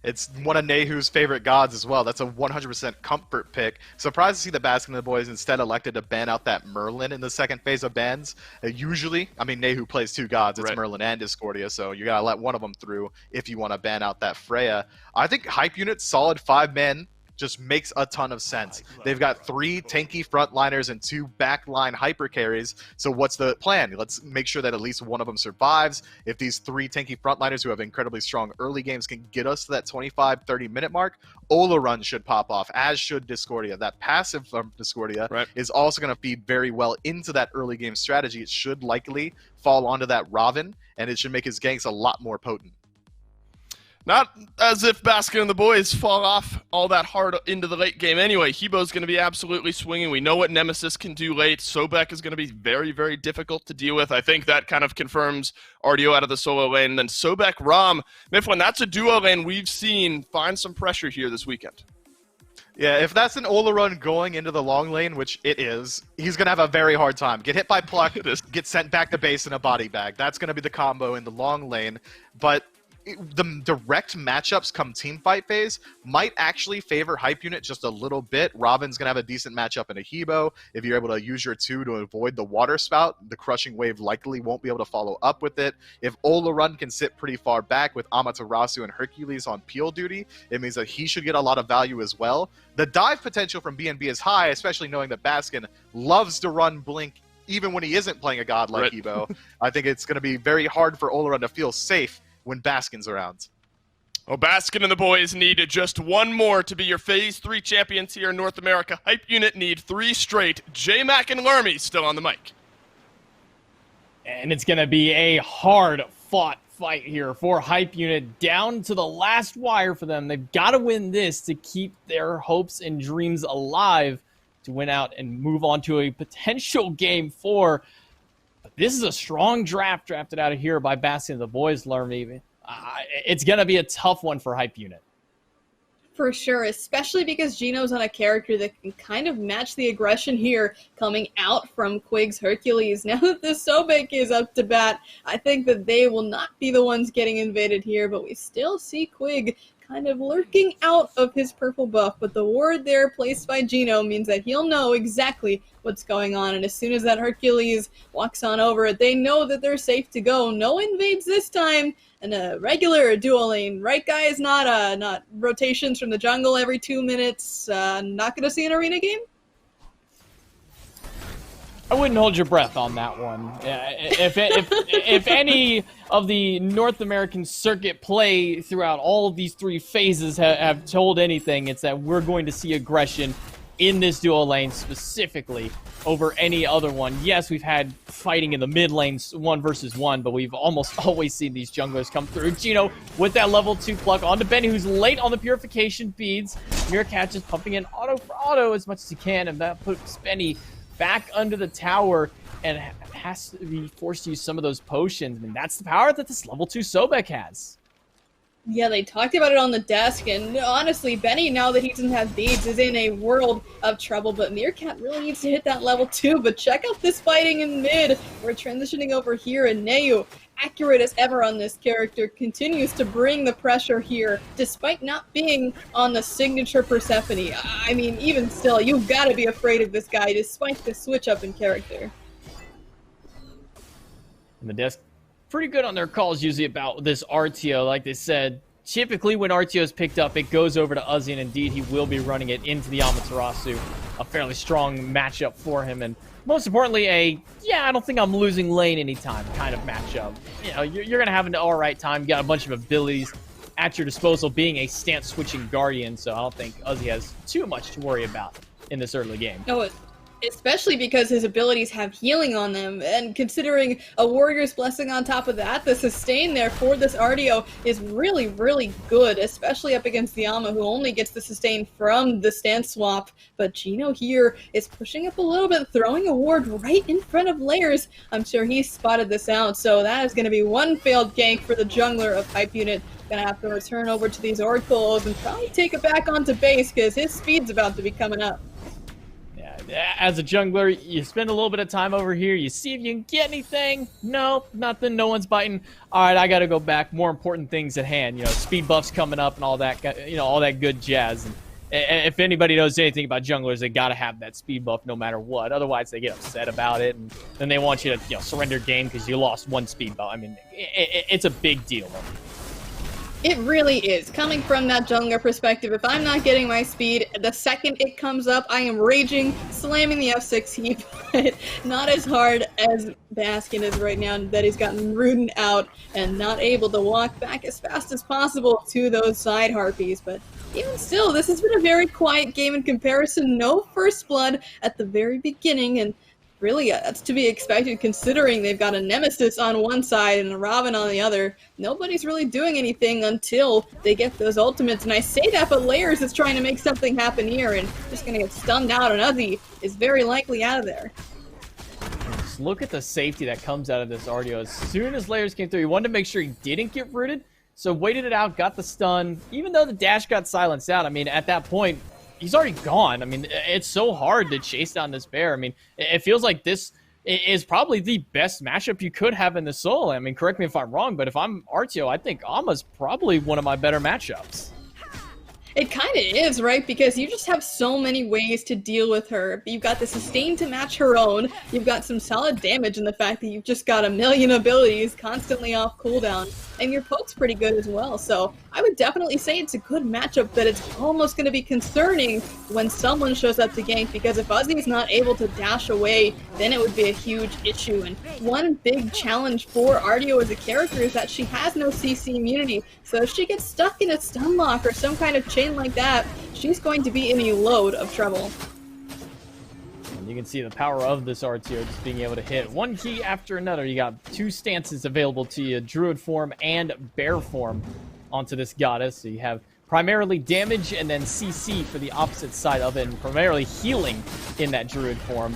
It's one of Nehu's favorite gods as well. That's a 100% comfort pick. Surprised to see the Baskin and the boys instead elected to ban out that Merlin in the second phase of bans. Usually, I mean, Nehu plays two gods. It's Merlin and Discordia, so you got to let one of them through if you want to ban out that Freya. I think Hype Unit's solid 5-man just makes a ton of sense. They've got 3 tanky frontliners and 2 backline hyper carries. So what's the plan? Let's make sure that at least one of them survives. If these 3 tanky frontliners who have incredibly strong early games can get us to that 25-30 minute mark, Ola run should pop off, as should Discordia. That passive from Discordia is also going to feed very well into that early game strategy. It should likely fall onto that Raven, and it should make his ganks a lot more potent. Not as if Baskin and the boys fall off all that hard into the late game anyway. Hebo's going to be absolutely swinging. We know what Nemesis can do late. Sobek is going to be very, very difficult to deal with. I think that kind of confirms Artio out of the solo lane. And then Sobek, Rom, Mifflin, that's a duo lane we've seen find some pressure here this weekend. Yeah, if that's an Ola run going into the long lane, which it is, he's going to have a very hard time. Get hit by Pluck, get sent back to base in a body bag. That's going to be the combo in the long lane. But the direct matchups come team fight phase might actually favor Hype Unit just a little bit. Robin's going to have a decent matchup in a Hebo. If you're able to use your 2 to avoid the water spout, the crushing wave likely won't be able to follow up with it. If Ola Run can sit pretty far back with Amaterasu and Hercules on peel duty, it means that he should get a lot of value as well. The dive potential from BNB is high, especially knowing that Baskin loves to run Blink even when he isn't playing a god like Hebo. I think it's going to be very hard for Ola Run to feel safe when Baskin's around. Well, Baskin and the boys need just one more to be your Phase 3 champions here in North America. Hype Unit need 3 straight. J-Mac and Lermy still on the mic. And it's going to be a hard-fought fight here for Hype Unit, down to the last wire for them. They've got to win this to keep their hopes and dreams alive, to win out and move on to a potential Game 4. This is a strong draft drafted out of here by Baskin and the boys, Lermy. It's going to be a tough one for Hype Unit. For sure, especially because Gino's on a character that can kind of match the aggression here coming out from Quig's Hercules. Now that the Sobek is up to bat, I think that they will not be the ones getting invaded here, but we still see Quig kind of lurking out of his purple buff, but the ward there placed by Gino means that he'll know exactly what's going on, and as soon as that Hercules walks on over it, they know that they're safe to go. No invades this time, and a regular duo lane, right guys? Not rotations from the jungle every 2 minutes. Not gonna see an arena game? I wouldn't hold your breath on that one. If any of the North American circuit play throughout all of these 3 phases have told anything, it's that we're going to see aggression in this duo lane specifically over any other one. Yes, we've had fighting in the mid lanes 1 versus 1, but we've almost always seen these junglers come through. Gino with that level 2 pluck onto Benny, who's late on the purification beads. Meerkat just pumping in auto for auto as much as he can, and that puts Benny back under the tower and has to be forced to use some of those potions. I mean, that's the power that this level 2 Sobek has. Yeah, they talked about it on the desk, and honestly, Benny, now that he doesn't have beads, is in a world of trouble, but Meerkat really needs to hit that level 2, but check out this fighting in mid. We're transitioning over here, and Nehu, accurate as ever on this character, continues to bring the pressure here, despite not being on the signature Persephone. I mean, even still, you've got to be afraid of this guy, despite the switch up in character. And the desk, pretty good on their calls usually about this Artio. Like they said, typically when Artio is picked up, it goes over to Uzi, and indeed he will be running it into the Amaterasu. A fairly strong matchup for him, and most importantly, I don't think I'm losing lane anytime kind of matchup. You know, you're going to have an alright time. You got a bunch of abilities at your disposal, being a stance switching Guardian, so I don't think Uzi has too much to worry about in this early game. Oh, Especially because his abilities have healing on them, and considering a Warrior's Blessing on top of that, the sustain there for this RDO is really, really good, especially up against the Ama, who only gets the sustain from the stance swap. But Gino here is pushing up a little bit, throwing a ward right in front of Layers. I'm sure he spotted this out, so that is going to be one failed gank for the jungler of Hype Unit. Gonna have to return over to these oracles and probably take it back onto base, because his speed's about to be coming up. As a jungler, you spend a little bit of time over here, you see if you can get anything. No, nothing, no one's biting. All right, I gotta go back. More important things at hand, you know, speed buffs coming up and all that, you know, all that good jazz. And if anybody knows anything about junglers, they gotta have that speed buff no matter what. Otherwise, they get upset about it, and then they want you to, you know, surrender game because you lost one speed buff. I mean, it's a big deal. It really is. Coming from that jungler perspective, if I'm not getting my speed, the second it comes up, I am raging, slamming the F6 heap, but not as hard as Baskin is right now, that he's gotten rooted out and not able to walk back as fast as possible to those side harpies. But even still, this has been a very quiet game in comparison. No first blood at the very beginning, and really, that's to be expected considering they've got a Nemesis on one side and a Robin on the other. Nobody's really doing anything until they get those ultimates. And I say that, but Layers is trying to make something happen here and just going to get stunned out, and Uzi is very likely out of there. Just look at the safety that comes out of this RDO. As soon as Layers came through, he wanted to make sure he didn't get rooted, so waited it out, got the stun. Even though the dash got silenced out, I mean, at that point, he's already gone. I mean, it's so hard to chase down this bear. I mean, it feels like this is probably the best matchup you could have in the solo. I mean, correct me if I'm wrong, but if I'm RTO, I think Ama's probably one of my better matchups. It kind of is, right? Because you just have so many ways to deal with her. You've got the sustain to match her own. You've got some solid damage in the fact that you've just got a million abilities constantly off cooldown. And your poke's pretty good as well. So I would definitely say it's a good matchup, but it's almost going to be concerning when someone shows up to gank, because if Uzi's not able to dash away, then it would be a huge issue. And one big challenge for RDO as a character is that she has no CC immunity. So if she gets stuck in a stun lock or some kind of chain like that, she's going to be in a load of trouble. And you can see the power of this RTO just being able to hit one key after another. You got two stances available to you, Druid form and Bear form onto this goddess. So you have primarily damage and then CC for the opposite side of it, and primarily healing in that Druid form.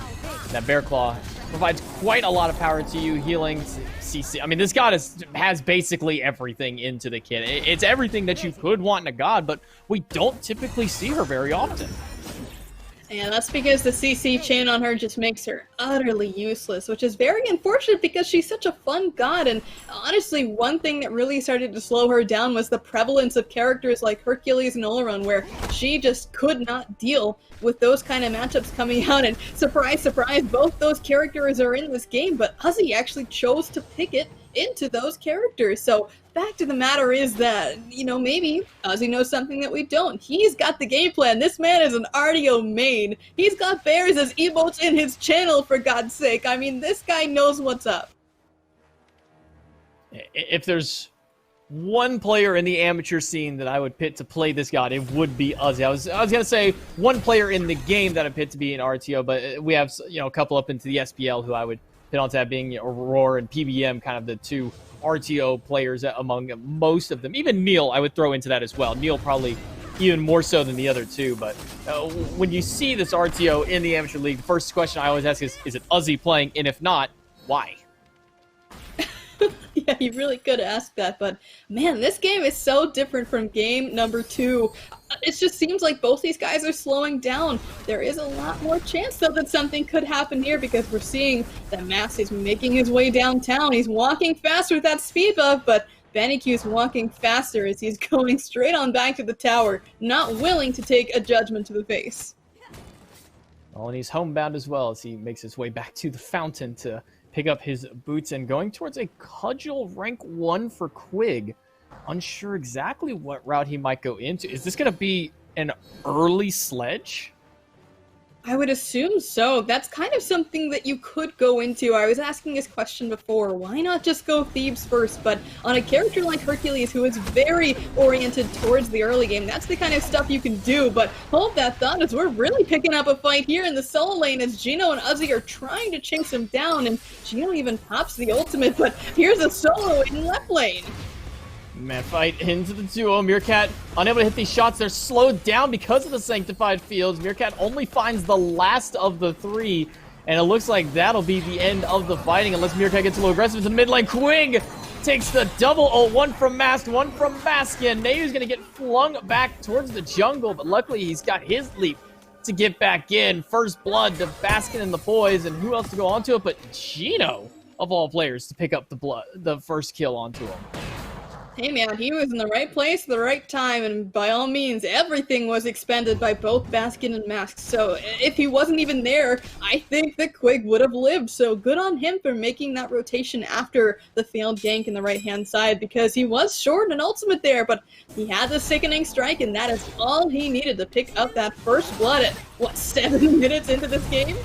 That Bear Claw provides quite a lot of power to you, healing, CC. I mean, this goddess has basically everything into the kit. It's everything that you could want in a god, but we don't typically see her very often. And that's because the CC chain on her just makes her utterly useless, which is very unfortunate because she's such a fun god. And honestly, one thing that really started to slow her down was the prevalence of characters like Hercules and Oleron, where she just could not deal with those kind of matchups coming out. And surprise, surprise, both those characters are in this game, but Uzi actually chose to pick it into those characters. So fact of the matter is that, you know, maybe Uzi knows something that we don't. He's got the game plan. This man is an RDO main. He's got bears as emotes in his channel, for God's sake. I mean, this guy knows what's up. If there's one player in the amateur scene that I would pit to play this god, it would be Uzi. I was going to say one player in the game that I'd pit to be an RTO, but we have, you know, a couple up into the SPL who I would pit onto that, being, you know, Aurora and PBM, kind of the two RTO players among most of them. Even Neil, I would throw into that as well. Neil probably even more so than the other two. But when you see this RTO in the amateur league, the first question I always ask is it Uzi playing? And if not, why? Yeah, you really could ask that, but man, this game is so different from game number 2. It just seems like both these guys are slowing down. There is a lot more chance, though, that something could happen here, because we're seeing that Mass is making his way downtown. He's walking faster with that speed buff, but Bandicoot's walking faster as he's going straight on back to the tower, not willing to take a judgment to the face. Well, and he's homebound as well as he makes his way back to the fountain to pick up his boots, and going towards a Cudgel rank 1 for Quig. Unsure exactly what route he might go into. Is this going to be an early sledge? I would assume so. That's kind of something that you could go into. I was asking this question before. Why not just go Thebes first? But on a character like Hercules, who is very oriented towards the early game, that's the kind of stuff you can do. But hold that thought, as we're really picking up a fight here in the solo lane as Gino and Uzi are trying to chase him down. And Gino even pops the ultimate, but here's a solo in left lane. Man, fight into the duo. Meerkat unable to hit these shots. They're slowed down because of the Sanctified Fields. Meerkat only finds the last of the three, and it looks like that'll be the end of the fighting unless Meerkat gets a little aggressive into mid lane. Quig takes the double ult, one from Mask, one from Baskin. Nayu's gonna get flung back towards the jungle, but luckily he's got his leap to get back in. First blood to Baskin and the boys, and who else to go onto it but Gino, of all players, to pick up the first kill onto him. Hey man, he was in the right place at the right time, and by all means, everything was expended by both Baskin and Mask. So if he wasn't even there, I think that Quig would have lived. So good on him for making that rotation after the failed gank in the right-hand side, because he was short an ultimate there, but he had the sickening strike, and that is all he needed to pick up that first blood at, what, 7 minutes into this game?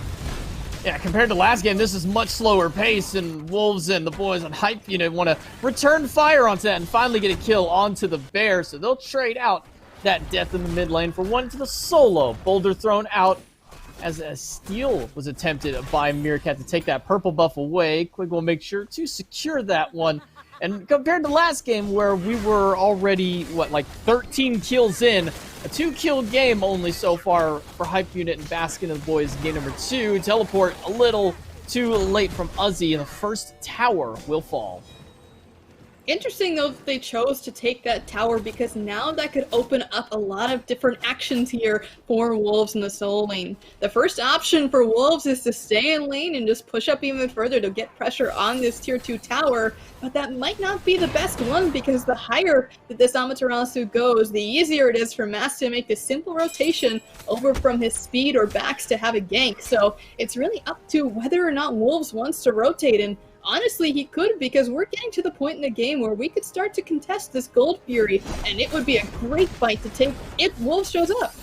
Yeah, compared to last game, this is much slower pace, and Wolves and the boys on Hype Unit want to return fire onto that and finally get a kill onto the Bear, so they'll trade out that death in the mid lane for one to the solo. Boulder thrown out as a steal was attempted by Meerkat to take that purple buff away. Quig will make sure to secure that one. And compared to last game, where we were already, like 13 kills in, a 2-kill game only so far for Hype Unit and Baskin and the boys in game number 2. Teleport a little too late from Uzi, and the first tower will fall. Interesting, though, that they chose to take that tower, because now that could open up a lot of different actions here for Wolves in the solo lane. The first option for Wolves is to stay in lane and just push up even further to get pressure on this tier 2 tower, but that might not be the best one, because the higher that this Amaterasu goes, the easier it is for Mass to make this simple rotation over from his speed or backs to have a gank. So it's really up to whether or not Wolves wants to rotate, and honestly, he could, because we're getting to the point in the game where we could start to contest this Gold Fury, and it would be a great fight to take if Wolves shows up.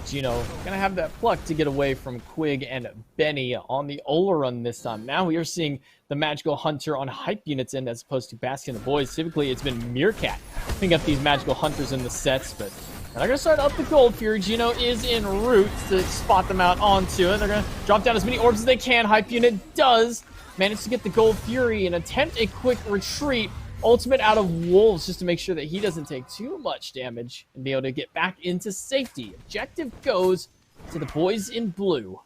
Gino gonna have that pluck to get away from Quig and Benny on the Ola run this time. Now we are seeing the Magical Hunter on Hype Unit's end as opposed to Baskin and the boys. Typically, it's been Meerkat picking up these Magical Hunters in the sets, but they're going to start up the Gold Fury. Gino is en route to spot them out onto it. They're going to drop down as many orbs as they can. Hype Unit does manage to get the Gold Fury and attempt a quick retreat. Ultimate out of Wolves just to make sure that he doesn't take too much damage and be able to get back into safety. Objective goes to the boys in blue.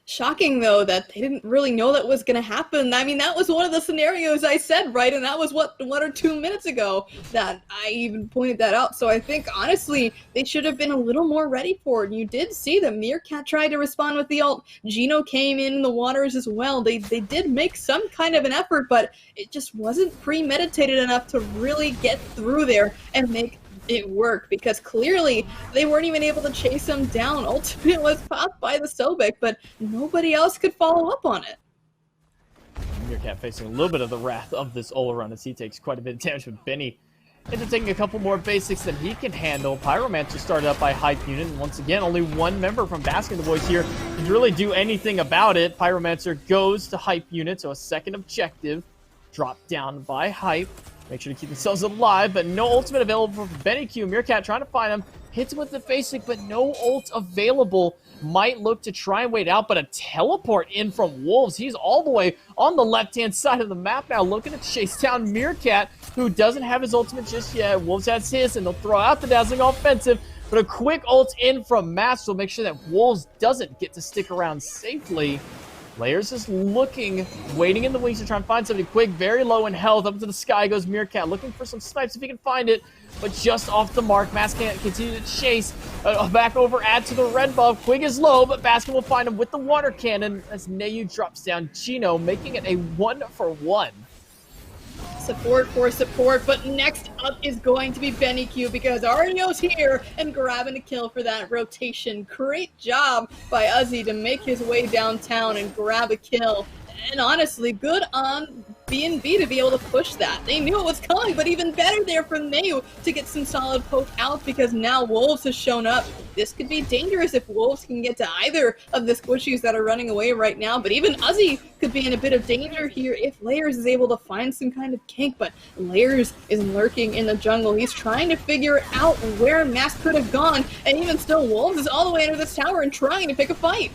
Shocking, though, that they didn't really know that was going to happen. I mean, that was one of the scenarios I said, right? And that was, what, 1 or 2 minutes ago that I even pointed that out. So I think, honestly, they should have been a little more ready for it. And you did see that Meerkat tried to respond with the ult. Gino came in the waters as well. They did make some kind of an effort, but it just wasn't premeditated enough to really get through there and make it work, because clearly they weren't even able to chase him down. Ultimate was popped by the Sobek, but nobody else could follow up on it. Meerkat facing a little bit of the wrath of this Ola run as he takes quite a bit of damage with Benny into taking a couple more basics than he can handle. Pyromancer started up by Hype Unit, and once again, only one member from Baskin the boys here can really do anything about it. Pyromancer goes to Hype Unit, so a second objective dropped down by Hype. Make sure to keep themselves alive, but no ultimate available for Benny Q. Meerkat trying to find him. Hits him with the basic, but no ult available. Might look to try and wait out, but a teleport in from Wolves. He's all the way on the left-hand side of the map now, looking to chase down Meerkat, who doesn't have his ultimate just yet. Wolves has his, and they'll throw out the dazzling offensive, but a quick ult in from Mass will make sure that Wolves doesn't get to stick around safely. Layers is looking, waiting in the wings to try and find something quick. Very low in health. Up into the sky goes Meerkat, looking for some snipes if he can find it, but just off the mark. Mask can't continue to chase. Back over, add to the red buff. Quig is low, but Baskin will find him with the water cannon as Nayu drops down Gino, making it a 1-for-1. Support for support, but next up is going to be Benny Q, because Ario's here and grabbing a kill for that rotation. Great job by Uzi to make his way downtown and grab a kill. And honestly, good on B&B to be able to push that. They knew it was coming, but even better there from Neu to get some solid poke out because now Wolves has shown up. This could be dangerous if Wolves can get to either of the squishies that are running away right now, but even Uzi could be in a bit of danger here if Layers is able to find some kind of kink, but Layers is lurking in the jungle. He's trying to figure out where Mask could have gone, and even still, Wolves is all the way under this tower and trying to pick a fight.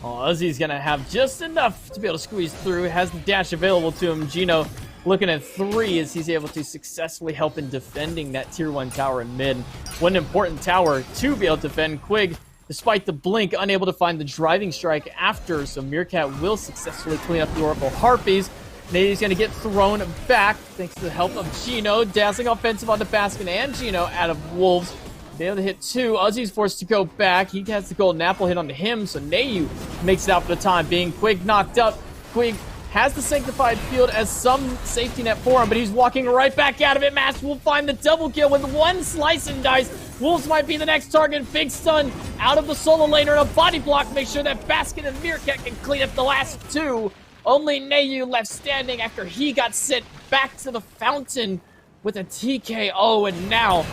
Oh, Uzi's gonna have just enough to be able to squeeze through. Has the dash available to him. Gino looking at 3 as he's able to successfully help in defending that tier 1 tower in mid. One important tower to be able to defend. Quig, despite the blink, unable to find the driving strike after, so Meerkat will successfully clean up the Oracle Harpies. Nady's gonna get thrown back thanks to the help of Gino. Dazzling offensive onto Baskin and Gino out of Wolves. Be able to hit 2. Uzi's forced to go back. He has the golden apple hit onto him, so Nayu makes it out for the time being. Quig knocked up. Quig has the Sanctified Field as some safety net for him, but he's walking right back out of it. Mask will find the double kill with 1 slice and dice. Wolves might be the next target. Big stun out of the solo laner and a body block. Make sure that Baskin and Meerkat can clean up the last 2. Only Nayu left standing after he got sent back to the fountain with a TKO, and now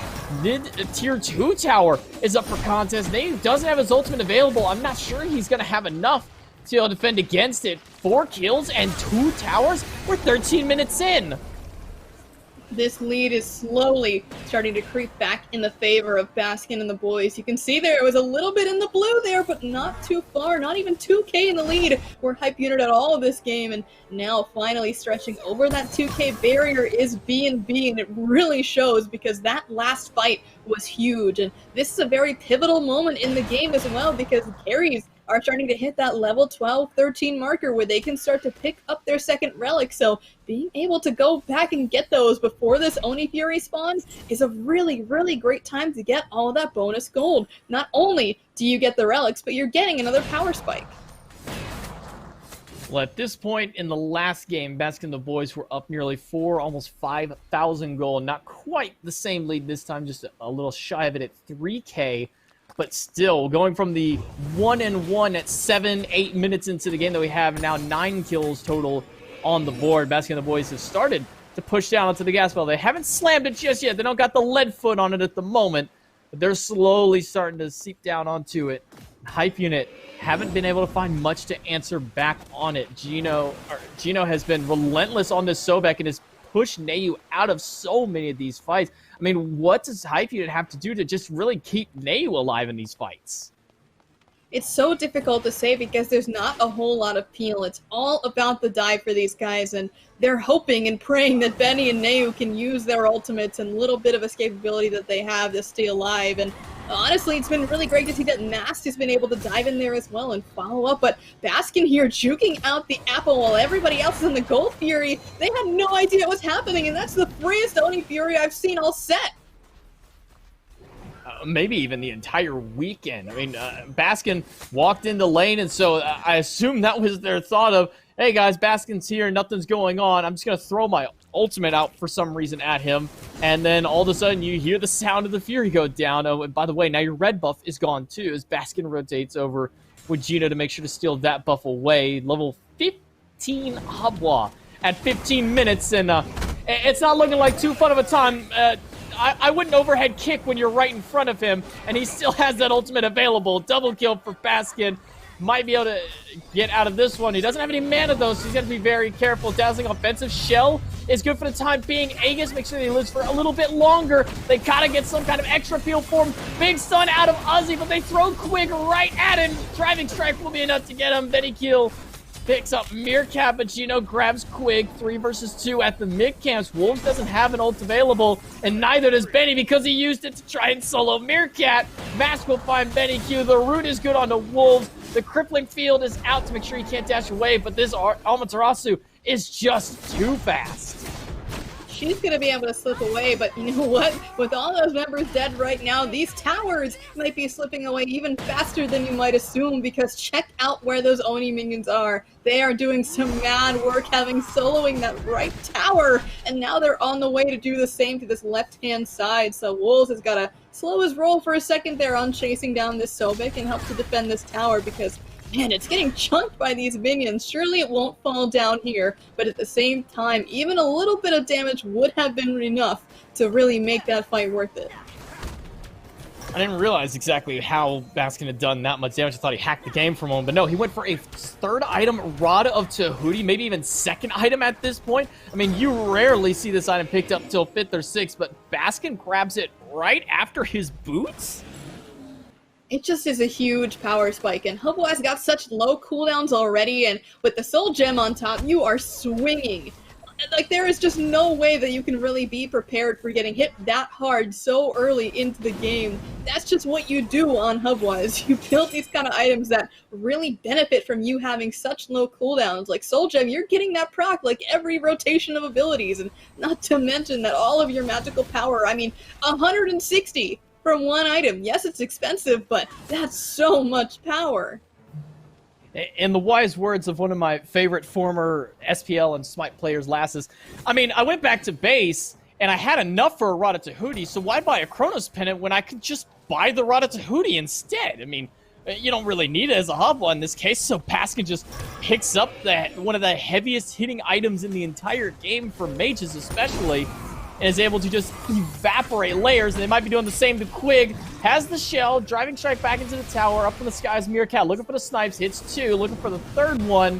tier 2 tower is up for contest. Nayu doesn't have his ultimate available. I'm not sure he's going to have enough to be able to defend against it. 4 kills and 2 towers? We're 13 minutes in. This lead is slowly starting to creep back in the favor of Baskin and the boys. You can see there it was a little bit in the blue there, but not too far, not even 2K in the lead. We're hype unit at all of this game, and now finally stretching over that 2K barrier is B&B, and it really shows because that last fight was huge. And this is a very pivotal moment in the game as well because carries are starting to hit that level 12, 13 marker where they can start to pick up their second relic. So being able to go back and get those before this Oni Fury spawns is a really, really great time to get all of that bonus gold. Not only do you get the relics, but you're getting another power spike. Well, at this point in the last game, Baskin and the boys were up nearly 4, almost 5,000 gold. Not quite the same lead this time, just a little shy of it at 3K. But still, going from the 1-1 at 7-8 minutes into the game that we have now 9 kills total on the board. Baskin and the boys have started to push down onto the gas pedal. They haven't slammed it just yet. They don't got the lead foot on it at the moment, but they're slowly starting to seep down onto it. Hype unit haven't been able to find much to answer back on it. Gino has been relentless on this Sobek and has pushed Nayu out of so many of these fights. I mean, what does Hype Unit have to do to just really keep Nayu alive in these fights? It's so difficult to say because there's not a whole lot of peel. It's all about the dive for these guys, and they're hoping and praying that Benny and Nayu can use their ultimates and little bit of escapability that they have to stay alive. And honestly, it's been really great to see that Mast has been able to dive in there as well and follow up. But Baskin here juking out the apple while everybody else is in the Gold Fury. They had no idea what was happening, and that's the freest Oni Fury I've seen all set. Maybe even the entire weekend. I mean, Baskin walked in the lane, and so I assume that was their thought of, hey guys, Baskin's here, nothing's going on. I'm just going to throw my ultimate out for some reason at him. And then all of a sudden you hear the sound of the Fury go down. Oh, and by the way, now your red buff is gone too as Baskin rotates over with Gino to make sure to steal that buff away. Level 15 Habwa at 15 minutes, and it's not looking like too fun of a time. I wouldn't overhead kick when you're right in front of him, and he still has that ultimate available. Double kill for Baskin. Might be able to get out of this one. He doesn't have any mana, though, so he's going to be very careful. Dazzling offensive shell is good for the time being. Aegis makes sure that he lives for a little bit longer. They got to get some kind of extra peel for him. Big stun out of Uzi, but they throw Quig right at him. Driving strike will be enough to get him. Then he picks up Meerkat, but Gino grabs Quig. 3 versus 2 at the mid camps. Wolves doesn't have an ult available, and neither does Benny because he used it to try and solo Meerkat. Mask will find Benny Q. The root is good on the Wolves. The crippling field is out to make sure he can't dash away, but this Amaterasu is just too fast. She's going to be able to slip away, but you know what? With all those members dead right now, these towers might be slipping away even faster than you might assume, because check out where those Oni minions are. They are doing some mad work having soloing that right tower, and now they're on the way to do the same to this left-hand side. So Wolves has got to slow his roll for a second there on chasing down this Sobek and help to defend this tower, because man, it's getting chunked by these minions. Surely it won't fall down here, but at the same time, even a little bit of damage would have been enough to really make that fight worth it. I didn't realize exactly how Baskin had done that much damage. I thought he hacked the game for a moment, but no, he went for a third item, Rod of Tahuti, maybe even second item at this point. I mean, you rarely see this item picked up till 5th or 6th, but Baskin grabs it right after his boots? It just is a huge power spike, and Hubwise got such low cooldowns already, and with the Soul Gem on top, you are swinging. Like, there is just no way that you can really be prepared for getting hit that hard so early into the game. That's just what you do on Hubwise. You build these kind of items that really benefit from you having such low cooldowns. Like Soul Gem, you're getting that proc like every rotation of abilities, and not to mention that all of your magical power, I mean, 160 from one item. Yes, it's expensive, but that's so much power. In the wise words of one of my favorite former SPL and SMITE players, Lasses, I mean, I went back to base, and I had enough for a Rada Tahuti, so why buy a Chronos Pennant when I could just buy the Rada Tahuti instead? I mean, you don't really need it as a Hubwa in this case, so Baskin just picks up one of the heaviest hitting items in the entire game for mages especially, and is able to just evaporate layers, and they might be doing the same to Quig. Has the shell, driving strike back into the tower, up in the skies, Meerkat looking for the snipes, hits 2, looking for the third one,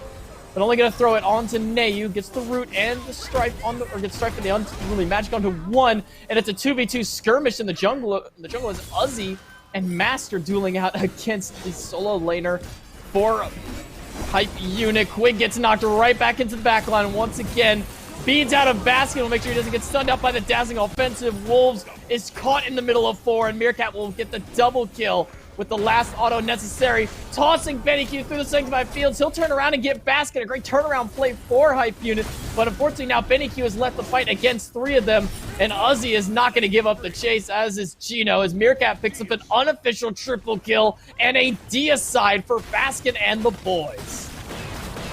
but only gonna throw it onto Nayu, gets the root and the stripe on the, or gets striped for the unruly magic onto 1, and it's a 2v2 skirmish in the jungle. The jungle is Uzi and Master dueling out against the solo laner for Hype Unit. Quig gets knocked right back into the backline once again. Beads out of Baskin will make sure he doesn't get stunned out by the dazzling offensive. Wolves is caught in the middle of 4, and Meerkat will get the double kill with the last auto necessary. Tossing BennyQ through the Sanctified Fields. He'll turn around and get Baskin. A great turnaround play for Hype Unit. But unfortunately now BennyQ has left the fight against 3 of them. And Uzi is not going to give up the chase, as is Gino, as Meerkat picks up an unofficial triple kill and a deicide for Baskin and the boys.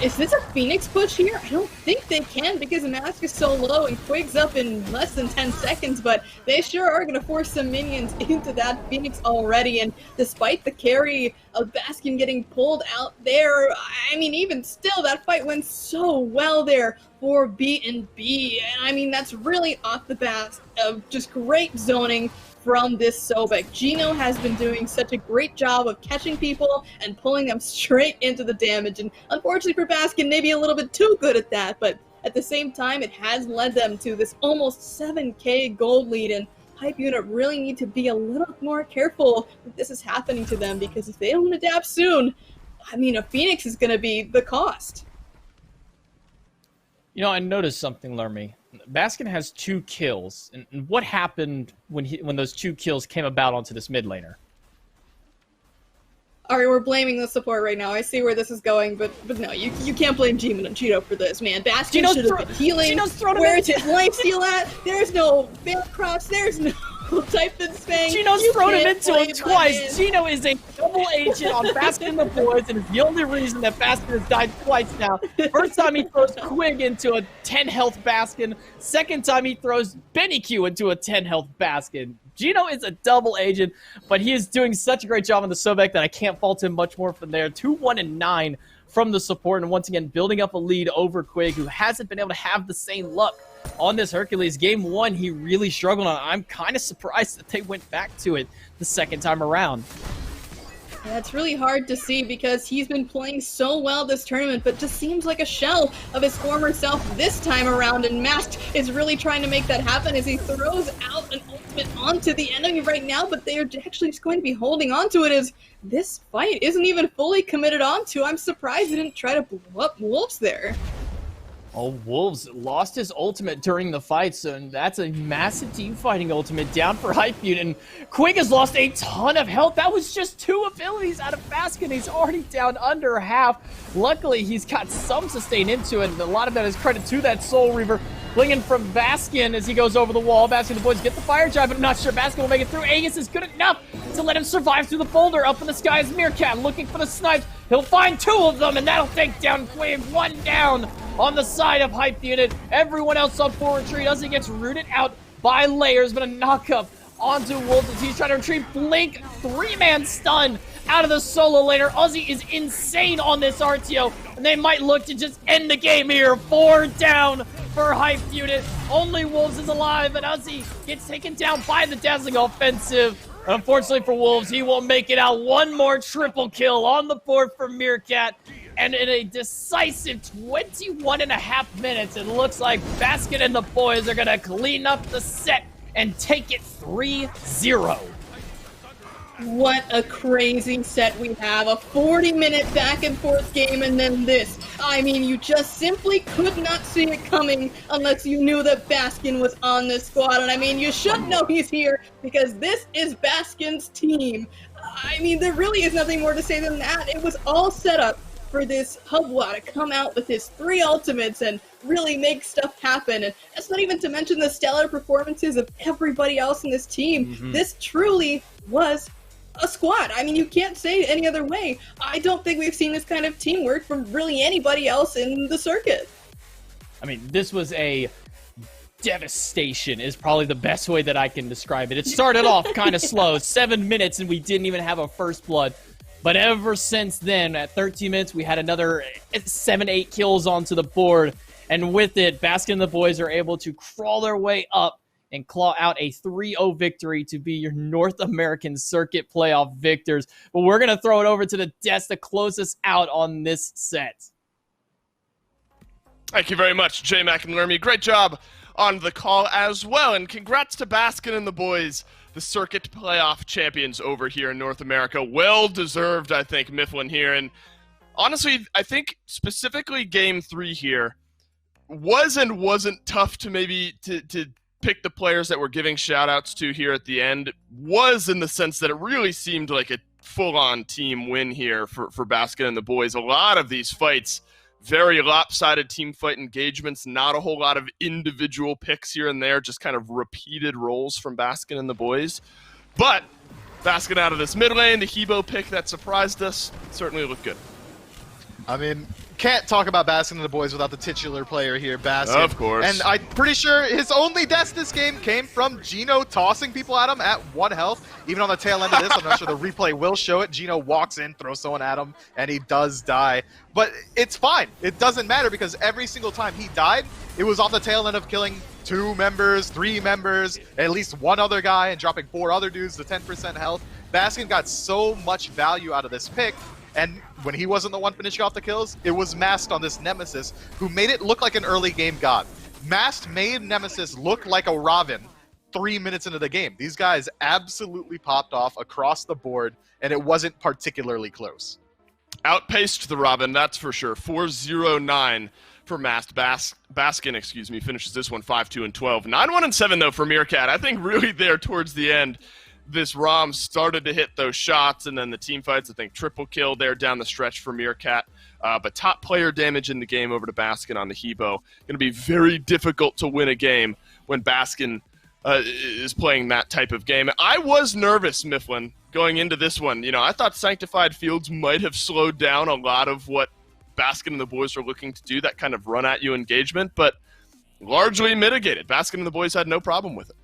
Is this a Phoenix push here? I don't think they can because the mask is so low and Quig's up in less than 10 seconds, but they sure are going to force some minions into that Phoenix already, and despite the carry of Baskin getting pulled out there, I mean, even still, that fight went so well there for B&B, and I mean, that's really off the bat of just great zoning from this Sobek. Gino has been doing such a great job of catching people and pulling them straight into the damage, and unfortunately for Baskin, maybe a little bit too good at that, but at the same time, it has led them to this almost 7k gold lead, and Hype Unit really need to be a little more careful that this is happening to them, because if they don't adapt soon, I mean, a Phoenix is going to be the cost. You know, I noticed something, Lermy. Baskin has 2 kills, and what happened when those 2 kills came about onto this mid laner? Alright, we're blaming the support right now. I see where this is going, but no, you can't blame Gino for this, man. Baskin should have been healing. Where is his lifesteal at? There's no Bancroft, there's no type in Spang. Gino's thrown him into him twice. Gino is a double agent on Baskin and the boys, and it's the only reason that Baskin has died twice now. First time he throws Quig into a 10 health Baskin. Second time he throws BennyQ into a 10 health Baskin. Gino is a double agent, but he is doing such a great job on the Sobek that I can't fault him much more from there. 2-1-9 from the support, and once again building up a lead over Quig, who hasn't been able to have the same luck on this Hercules. Game 1, he really struggled on. I'm kind of surprised that they went back to it the second time around. Yeah, it's really hard to see because he's been playing so well this tournament, but just seems like a shell of his former self this time around, and Masked is really trying to make that happen as he throws out an ultimate onto the enemy right now, but they are actually just going to be holding onto it as this fight isn't even fully committed onto. I'm surprised he didn't try to blow up Wolves there. Oh, Wolves lost his ultimate during the fight, so that's a massive team fighting ultimate down for Hype Unit. And Quig has lost a ton of health. That was just 2 abilities out of Baskin. He's already down under half. Luckily, he's got some sustain into it, and a lot of that is credit to that Soul Reaver. Blinging from Baskin as he goes over the wall. Baskin and the boys get the fire drive, but I'm not sure Baskin will make it through. Aegis is good enough to let him survive through the boulder. Up in the sky is Meerkat looking for the snipes. He'll find 2 of them, and that'll take down Quig. 1 down on the side of Hype Unit. Everyone else on full retreat as he gets rooted out by layers, but a knock up onto Wolves as he's trying to retrieve. Blink, 3-man stun out of the solo laner. Ozzy is insane on this RTO, and they might look to just end the game here. 4 down for Hype Unit. Only Wolves is alive, and Ozzy gets taken down by the Dazzling Offensive. Unfortunately for Wolves, he won't make it out. One more triple kill on the board for Meerkat. And in a decisive 21.5 minutes, it looks like Baskin and the boys are going to clean up the set and take it 3-0. What a crazy set we have. A 40-minute back-and-forth game, and then this. I mean, you just simply could not see it coming unless you knew that Baskin was on this squad. And I mean, you should know he's here because this is Baskin's team. I mean, there really is nothing more to say than that. It was all set up for this Hubwa to come out with his 3 ultimates and really make stuff happen. And that's not even to mention the stellar performances of everybody else in this team. This truly was a squad. I mean, you can't say it any other way. I don't think we've seen this kind of teamwork from really anybody else in the circuit. I mean, this was a devastation is probably the best way that I can describe it. It started off kind of slow, 7 minutes, and we didn't even have a first blood. But ever since then, at 13 minutes, we had another 7-8 kills onto the board. And with it, Baskin and the boys are able to crawl their way up and claw out a 3-0 victory to be your North American Circuit playoff victors. But we're going to throw it over to the desk to close us out on this set. Thank you very much, J-Mac and Lermy. Great job on the call as well. And congrats to Baskin and the boys, the Circuit playoff champions over here in North America. Well-deserved, I think, Mifflin here. And honestly, I think specifically Game 3 here was and wasn't tough to maybe to pick the players that we're giving shout-outs to here at the end. Was in the sense that it really seemed like a full-on team win here for Baskin and the boys. A lot of these fights, very lopsided team fight engagements, not a whole lot of individual picks here and there, just kind of repeated roles from Baskin and the boys. But Baskin out of this mid lane, the Hebo pick that surprised us, certainly looked good. I mean, can't talk about Baskin and the boys without the titular player here, Baskin. Of course. And I'm pretty sure his only death this game came from Gino tossing people at him at 1 health. Even on the tail end of this, I'm not sure the replay will show it. Gino walks in, throws someone at him, and he does die. But it's fine. It doesn't matter because every single time he died, it was off the tail end of killing 2 members, 3 members, at least 1 other guy, and dropping 4 other dudes to 10% health. Baskin got so much value out of this pick. And when he wasn't the one finishing off the kills, it was Mast on this Nemesis, who made it look like an early game god. Mast made Nemesis look like a Robin 3 minutes into the game. These guys absolutely popped off across the board, and it wasn't particularly close. Outpaced the Robin, that's for sure. 4-0-9 for Mast. Baskin, finishes this one 5-2-12. 9-1-7 though for Meerkat. I think really there towards the end, this ROM started to hit those shots, and then the team fights, I think triple kill there down the stretch for Meerkat. But top player damage in the game over to Baskin on the Hebo. Going to be very difficult to win a game when Baskin is playing that type of game. I was nervous, Mifflin, going into this one. You know, I thought Sanctified Fields might have slowed down a lot of what Baskin and the boys are looking to do, that kind of run-at-you engagement, but largely mitigated. Baskin and the boys had no problem with it.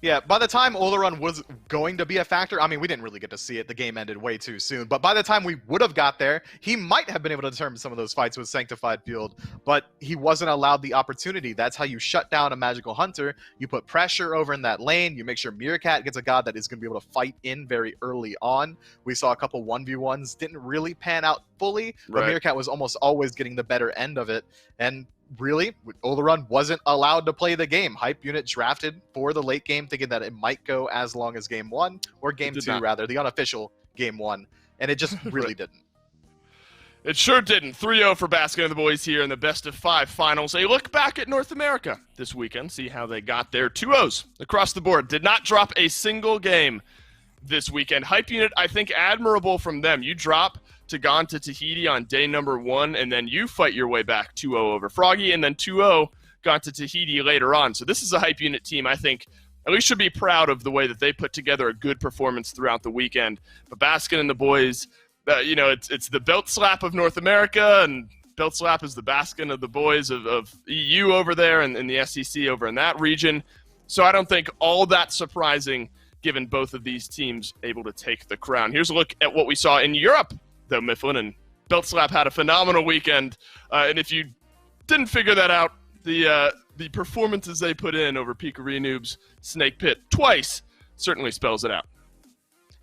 Yeah, by the time Oleron was going to be a factor, I mean, we didn't really get to see it. The game ended way too soon. But by the time we would have got there, he might have been able to determine some of those fights with Sanctified Field, but he wasn't allowed the opportunity. That's how you shut down a Magical Hunter. You put pressure over in that lane. You make sure Meerkat gets a god that is going to be able to fight in very early on. We saw a couple 1v1s. Didn't really pan out fully, but Right. Meerkat was almost always getting the better end of it. And really, Oleron wasn't allowed to play the game. Hype Unit drafted for the late game, thinking that it might go as long as Game 1, or Game 2, rather, the unofficial Game 1, and it just really didn't. It sure didn't. 3-0 for Baskin and the boys here in the best-of-5 finals. A look back at North America this weekend, see how they got there. 2-0s across the board. Did not drop a single game this weekend. Hype Unit, I think, admirable from them. You drop to Gone to Tahiti on day number 1, and then you fight your way back 2-0 over Froggy, and then 2-0 Gone to Tahiti later on. So this is a Hype Unit team, I think, at least should be proud of the way that they put together a good performance throughout the weekend. But Baskin and the boys, you know, it's the belt slap of North America, and belt slap is the Baskin of the boys of EU over there and the SEC over in that region. So I don't think all that surprising given both of these teams able to take the crown. Here's a look at what we saw in Europe, though, Mifflin, and Belt Slap had a phenomenal weekend. And if you didn't figure that out, the performances they put in over Picari Noob's Snake Pit twice certainly spells it out.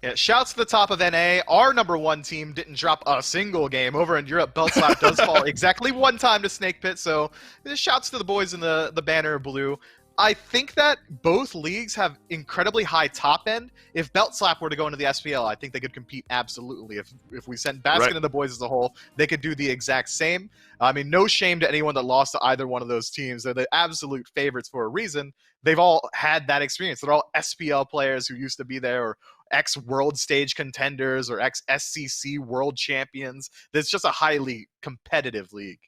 Yeah, shouts to the top of NA. Our #1 team didn't drop a single game. Over in Europe, Belt Slap does fall exactly one time to Snake Pit, so shouts to the boys in the banner blue. I think that both leagues have incredibly high top end. If Belt Slap were to go into the SPL, I think they could compete absolutely. If we send Baskin and the boys as a whole, they could do the exact same. I mean, no shame to anyone that lost to either one of those teams. They're the absolute favorites for a reason. They've all had that experience. They're all SPL players who used to be there, or ex-world stage contenders, or ex-SCC world champions. It's just a highly competitive league.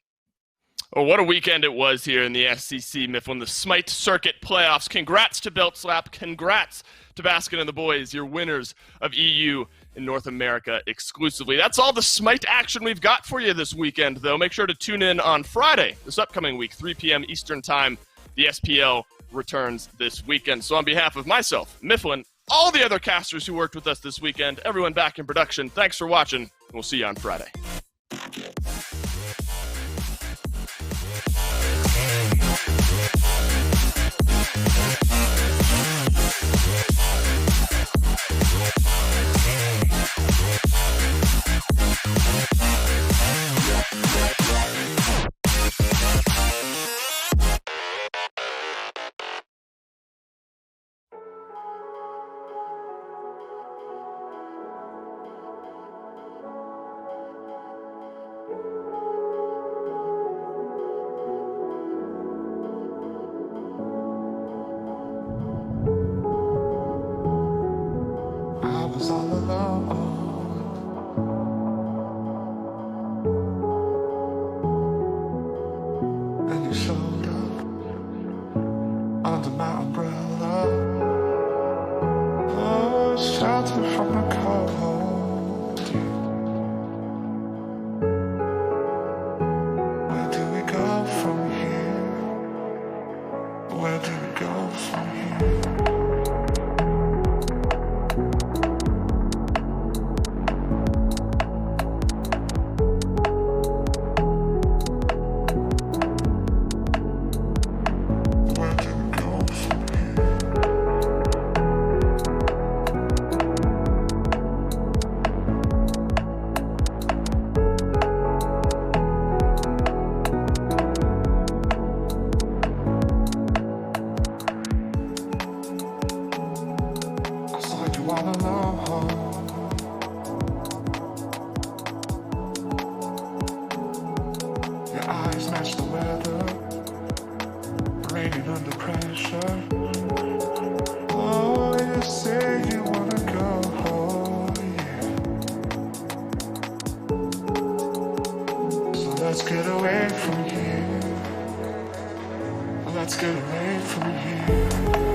Oh, what a weekend it was here in the SCC, Mifflin. The SMITE Circuit Playoffs. Congrats to Belt Slap. Congrats to Baskin and the boys, your winners of EU in North America exclusively. That's all the SMITE action we've got for you this weekend, though. Make sure to tune in on Friday, this upcoming week, 3 p.m. Eastern Time. The SPL returns this weekend. So on behalf of myself, Mifflin, all the other casters who worked with us this weekend, everyone back in production, thanks for watching, and we'll see you on Friday. Let's get away from here. Let's get away from here.